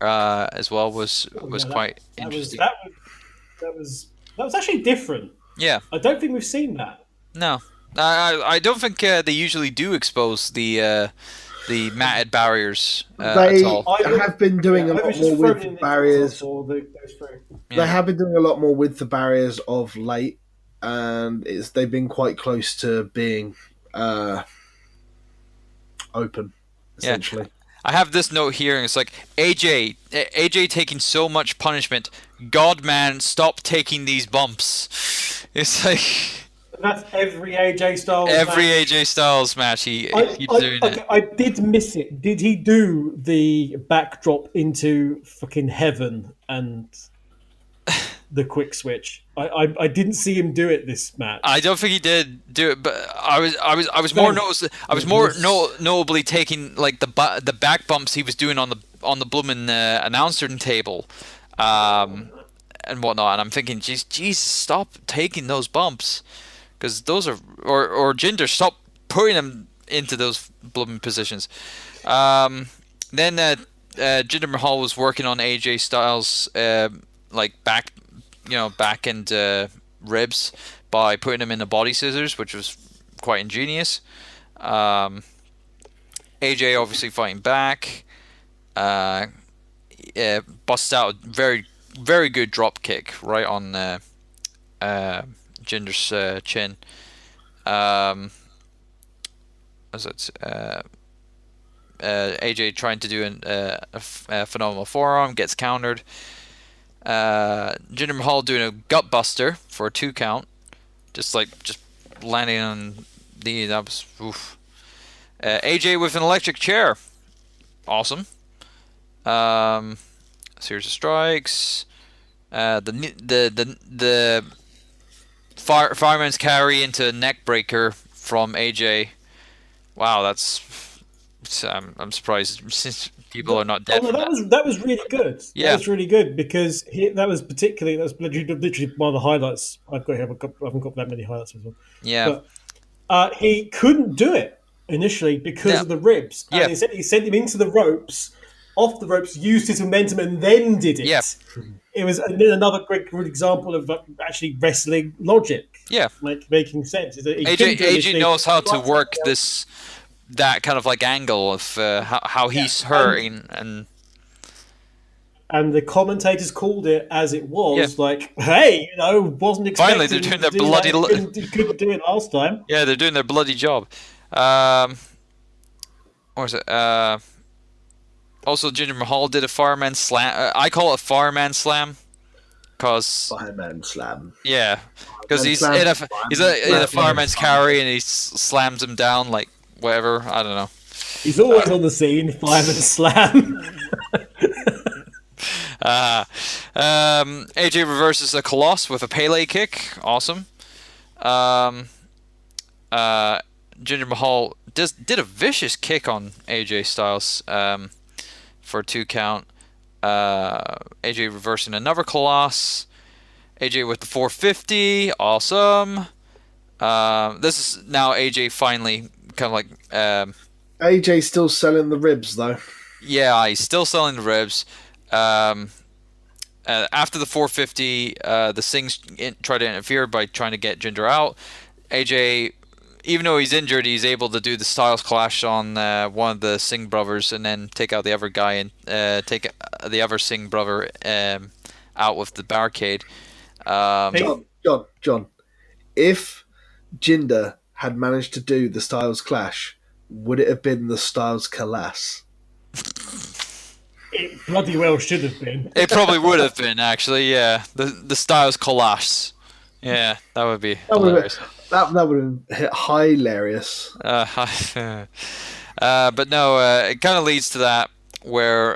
as well was quite interesting. That was actually different. Yeah, I don't think we've seen that. No, I don't think they usually do expose the the matted barriers They at all. have been doing a lot more with the barriers. Yeah. They have been doing a lot more with the barriers of late, and they've been quite close to being open, essentially. Yeah. I have this note here, and it's like AJ taking so much punishment. God, man, stop taking these bumps. It's like that's every AJ Styles. Every match. AJ Styles match, he keeps doing it. I did miss it. Did he do the backdrop into fucking heaven and the quick switch? I didn't see him do it this match. I don't think he did do it, but I was more notably taking like the back bumps he was doing on the bloomin' announcer table, and whatnot. And I'm thinking, Jesus, stop taking those bumps, because those are or Jinder, stop putting them into those bloomin' positions. Then Jinder Mahal was working on AJ Styles like back and ribs by putting him in the body scissors, which was quite ingenious. AJ obviously fighting back. Busts out a very, very good drop kick right on Jinder's chin. AJ trying to do a phenomenal forearm, gets countered. Jinder Mahal doing a gut buster for a 2 count, just landing on that was oof. AJ with an electric chair, awesome. Series of strikes. The fireman's carry into neck breaker from AJ. Wow, I'm surprised since people are not dead. That was really good. Yeah. That was really good because that was literally one of the highlights I've got here. I haven't got that many highlights as well. Yeah. But he couldn't do it initially because of the ribs. And he sent him into the ropes, off the ropes, used his momentum, and then did it. Yeah. It was another great example of actually wrestling logic. Yeah. Like making sense. AJ knows how to work that kind of like angle of how he's hurting and the commentators called it as it was, like, hey, wasn't expecting. Finally, they're doing their bloody. You couldn't do it last time. Yeah, they're doing their bloody job. What was it? Also, Jinder Mahal did a fireman slam. I call it a fireman slam, cause fireman slam. Yeah, because he's in a fireman's carry and he slams him down like whatever. I don't know. He's always on the scene. Fireman slam. AJ reverses a Coloss with a Pele kick. Awesome. Jinder Mahal did a vicious kick on AJ Styles for a 2 count. AJ reversing another Coloss. AJ with the 450. Awesome. This is now AJ finally kind of like... AJ still selling the ribs, though. Yeah, he's still selling the ribs. After the 450, the Sings try to interfere by trying to get Jinder out. AJ, even though he's injured, he's able to do the Styles Clash on one of the Singh brothers and then take out the other guy and take the other Singh brother out with the barricade. John, if Jinder had managed to do the Styles Clash, would it have been the Styles Collapse? It bloody well should have been. It probably would have been, actually, yeah. The Styles Collapse. Yeah, that would be hilarious. That would have been hilarious. But no, it kind of leads to that where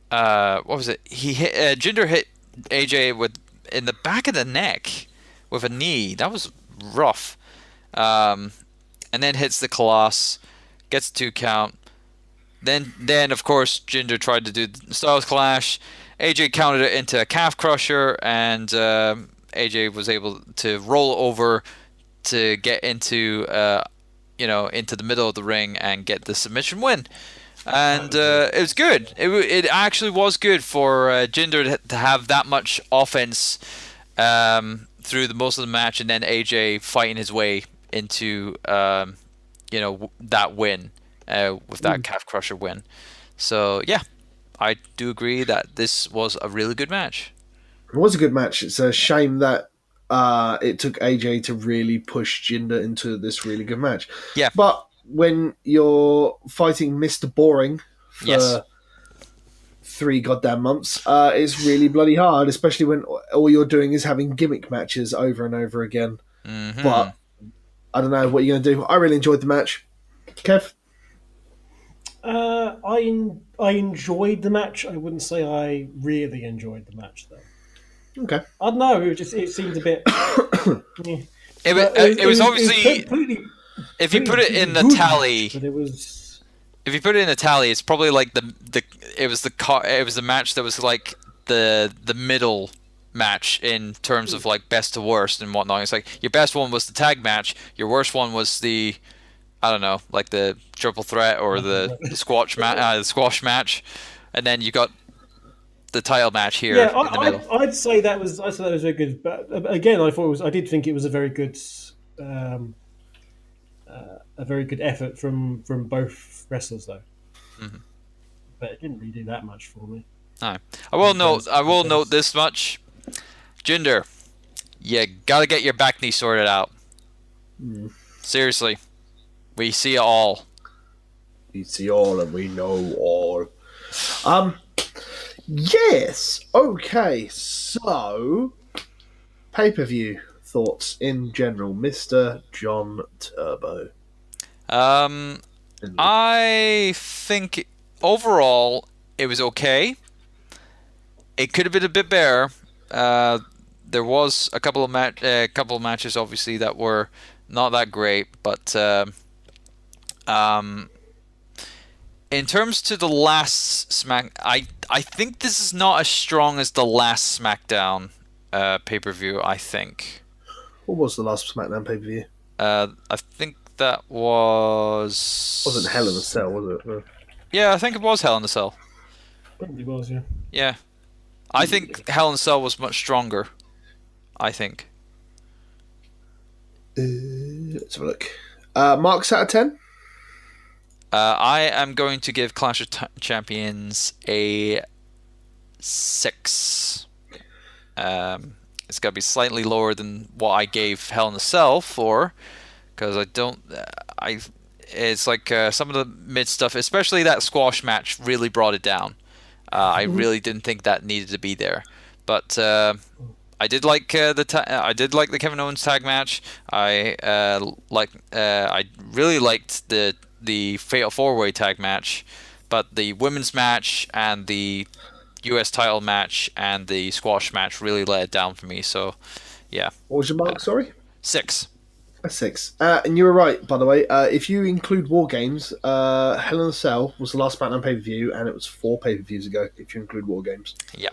what was it? He hit Jinder hit AJ in the back of the neck with a knee. That was rough. And then hits the Coloss, gets a 2 count. Then of course Jinder tried to do the Styles Clash. AJ countered it into a calf crusher, and AJ was able to roll over to get into into the middle of the ring and get the submission win. And it was good. It actually was good for Jinder to have that much offense through most of the match, and then AJ fighting his way into that win, with that calf crusher win. So yeah, I do agree that this was a really good match. It was a good match. It's a shame that it took AJ to really push Jinder into this really good match. Yeah. But when you're fighting Mr. Boring for Yes. 3 goddamn months, it's really bloody hard, especially when all you're doing is having gimmick matches over and over again. Mm-hmm. But I don't know what you're going to do. I really enjoyed the match. Kev? I enjoyed the match. I wouldn't say I really enjoyed the match, though. Okay. I don't know. It seemed a bit. Yeah. It was obviously, if you put it in the tally, match, but it was. If you put it in a tally, it's probably like it was the match that was like the middle match in terms of like best to worst and whatnot. It's like your best one was the tag match, your worst one was the, I don't know, like the triple threat or the squash match, and then you got the title match here in the middle. I'd say that was very good. But again, I did think it was a very good effort from both wrestlers, though. Mm-hmm. But it didn't really do that much for me. No. I will note this much. Jinder, you gotta get your back knee sorted out. Seriously. We see it all. We see all and we know all. Yes. Okay. So, pay-per-view thoughts in general, Mr. John Turbo. I think overall it was okay. It could have been a bit better. There was a couple of matches, obviously, that were not that great, but in terms to the last I think this is not as strong as the last SmackDown pay-per-view. I think. What was the last SmackDown pay-per-view? I think that wasn't Hell in a Cell, was it? Yeah, I think it was Hell in a Cell. Probably was, yeah. Yeah, I think Hell in a Cell was much stronger. I think. Let's have a look. Marks out of 10? I am going to give Clash of Champions a 6. It's got to be slightly lower than what I gave Hell in a Cell for, because it's like some of the mid stuff, especially that squash match, really brought it down. I really didn't think that needed to be there, but I did like the Kevin Owens tag match. I really liked the Fatal 4-Way tag match, but the women's match and the US title match and the squash match really let it down for me. So, yeah. What was your mark? Sorry, 6. A 6. And you were right, by the way. If you include War Games, Hell in a Cell was the last SmackDown pay-per-view, and it was 4 pay-per-views ago. If you include War Games. Yeah.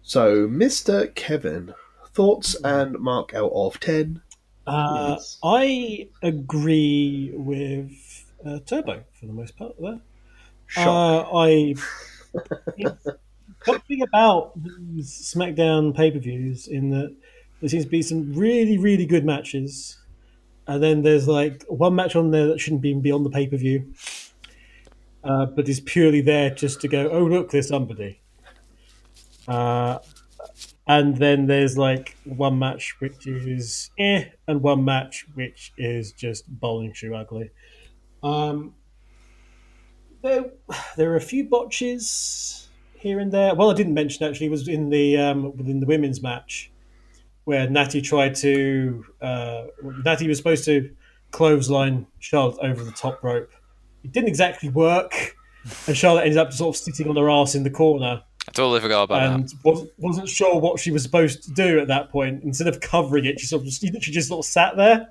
So, Mr. Kevin, thoughts and mark out of 10. Yes. I agree with Turbo for the most part there. Something about these SmackDown pay-per-views in that there seems to be some really, really good matches, and then there's like one match on there that shouldn't even be on the pay-per-view, but is purely there just to go, oh look, there's somebody. And then there's like one match which is and one match which is just bowling shoe ugly. There are a few botches here and there. Well, I didn't mention actually was in the within the women's match where Natty tried to Natty was supposed to clothesline Charlotte over the top rope. It didn't exactly work, and Charlotte ended up sort of sitting on her ass in the corner. I totally forgot about and that. Wasn't sure what she was supposed to do at that point. Instead of covering it, she just sort of sat there.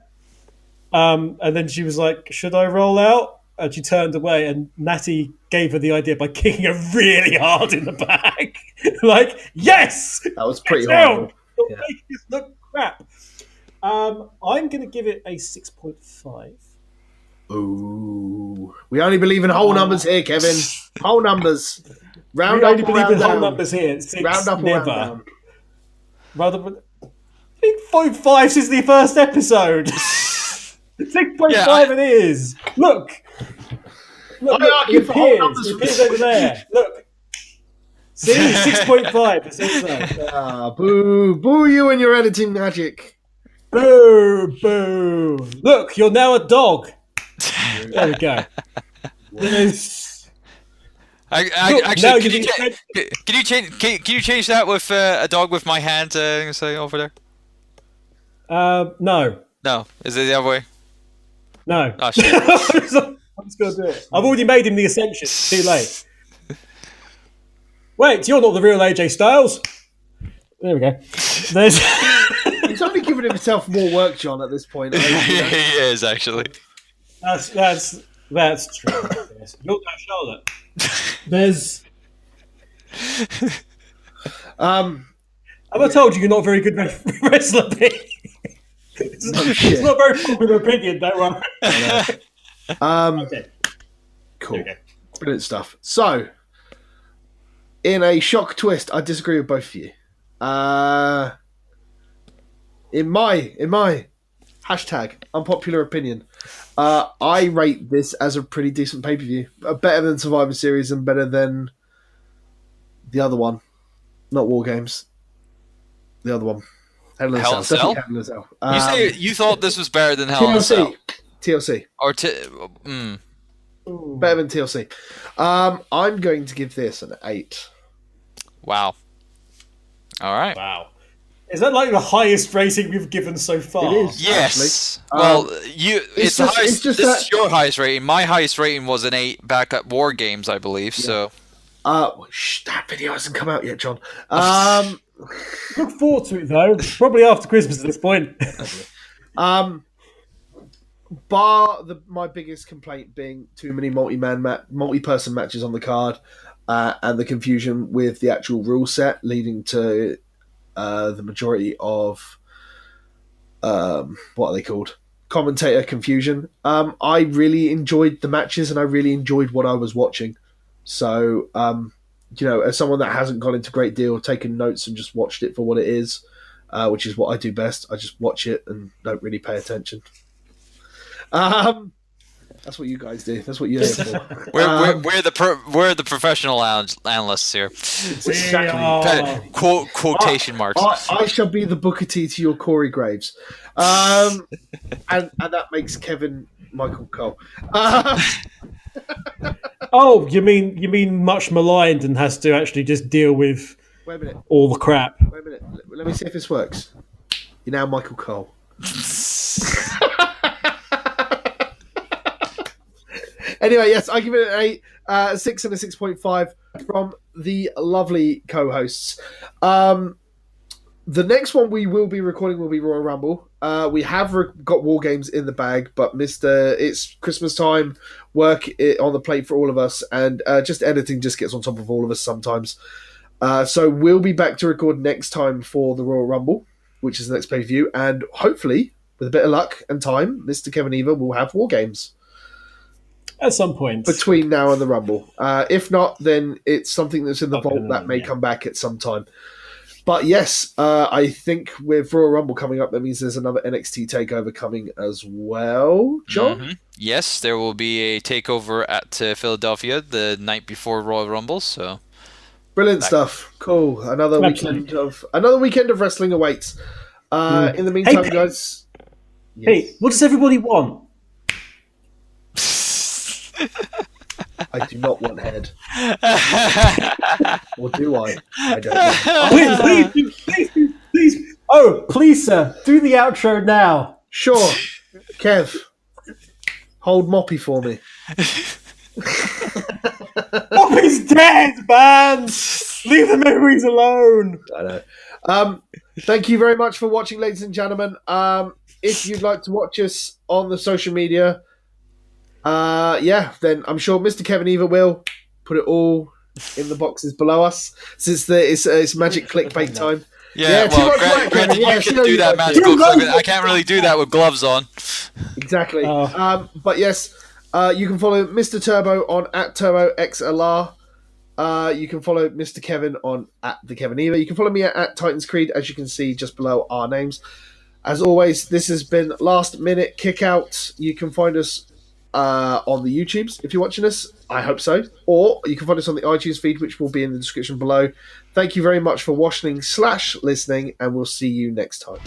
And then she was like, "Should I roll out?" And she turned away, and Natty gave her the idea by kicking her really hard in the back. Like, yes, that was pretty horrible. Don't make this look crap. I'm going to give it a 6.5. Ooh, we only believe in whole numbers here, Kevin. Whole numbers. Round we up only believe round in down. whole numbers here. 6, round up never. Round down. Rather, I think 5 since the first episode. 6.5 it is. Look, argue for whole numbers it from appears this over there. Look. See, 6.5. It says so. Boo you and your editing magic. Boo, boo. Look, you're now a dog. There we go. There's... Actually, can you change that with a dog with my hand say over there? No. No, is it the other way? No. Oh shit! I'm just gonna do it. I've already made him the Ascension. Too late. Wait, you're not the real AJ Styles. There we go. There's. He's only giving himself more work, John, at this point. He is actually. That's true. Yes. You're no Charlotte. There's. Have I told you you're not a very good wrestler, Pete? It's not a very popular opinion, don't worry. Okay. Cool. Brilliant stuff. So, in a shock twist, I disagree with both of you. In my hashtag unpopular opinion, I rate this as a pretty decent pay-per-view. Better than Survivor Series and better than the other one. Not War Games. The other one. Hell in a Cell. Hell in a Cell. You say you thought this was better than Hell in a Cell? TLC. Or better than TLC. I'm going to give this an 8. Wow. All right. Wow. Is that like the highest rating we've given so far? It is. Yes. Well, it's the highest. This is your highest rating. My highest rating was an 8 back at War Games, I believe. Yeah. So. That video hasn't come out yet, John. Look forward to it though. Probably after Christmas at this point. Bar my biggest complaint being too many multi-person matches on the card, and the confusion with the actual rule set, leading to the majority of what are they called? Commentator confusion. I really enjoyed the matches, and I really enjoyed what I was watching. So, as someone that hasn't gone into great deal, taken notes and just watched it for what it is, which is what I do best. I just watch it and don't really pay attention. That's what you guys do. That's what you're here for. We're the professional analysts here. Exactly. Quotation marks. I shall be the Booker T to your Corey Graves, and that makes Kevin Michael Cole. Oh, you mean much maligned and has to actually just deal with all the crap. Wait a minute. Let me see if this works. You're now Michael Cole. Anyway, yes, I give it an 8, a 6 and a 6.5 from the lovely co-hosts. The next one we will be recording will be Royal Rumble. We have got War Games in the bag, but it's Christmas time, work on the plate for all of us, and just editing just gets on top of all of us sometimes. So we'll be back to record next time for the Royal Rumble, which is the next pay-per-view, and hopefully, with a bit of luck and time, Mr. Kevin Eva will have War Games. At some point. Between now and the Rumble. If not, then it's something that's in the vault that may come back at some time. But yes, I think with Royal Rumble coming up, that means there's another NXT takeover coming as well, John? Mm-hmm. Yes, there will be a takeover at Philadelphia the night before Royal Rumble. So brilliant stuff. Cool. Another weekend of wrestling awaits. In the meantime, guys. Yes. Hey, what does everybody want? I do not want head. Or do I? I don't know. Please. Oh, please, sir. Do the outro now. Sure. Kev, hold Moppy for me. Moppy's dead, man! Leave the memories alone. I know. Thank you very much for watching, ladies and gentlemen. If you'd like to watch us on the social media, then I'm sure Mr. Kevin Eva will put it all in the boxes below us, since it's magic clickbait time. Yeah, well, granted, you can do that magical clickbait. I can't really do that with gloves on. Exactly. But yes, you can follow Mr. Turbo on @TurboXLR. You can follow Mr. Kevin on @TheKevinEva. You can follow me at Titans Creed, as you can see just below our names. As always, this has been Last Minute Kickout. You can find us on the YouTubes if you're watching us. I hope so. Or you can find us on the iTunes feed, which will be in the description below. Thank you very much for watching / listening, and we'll see you next time.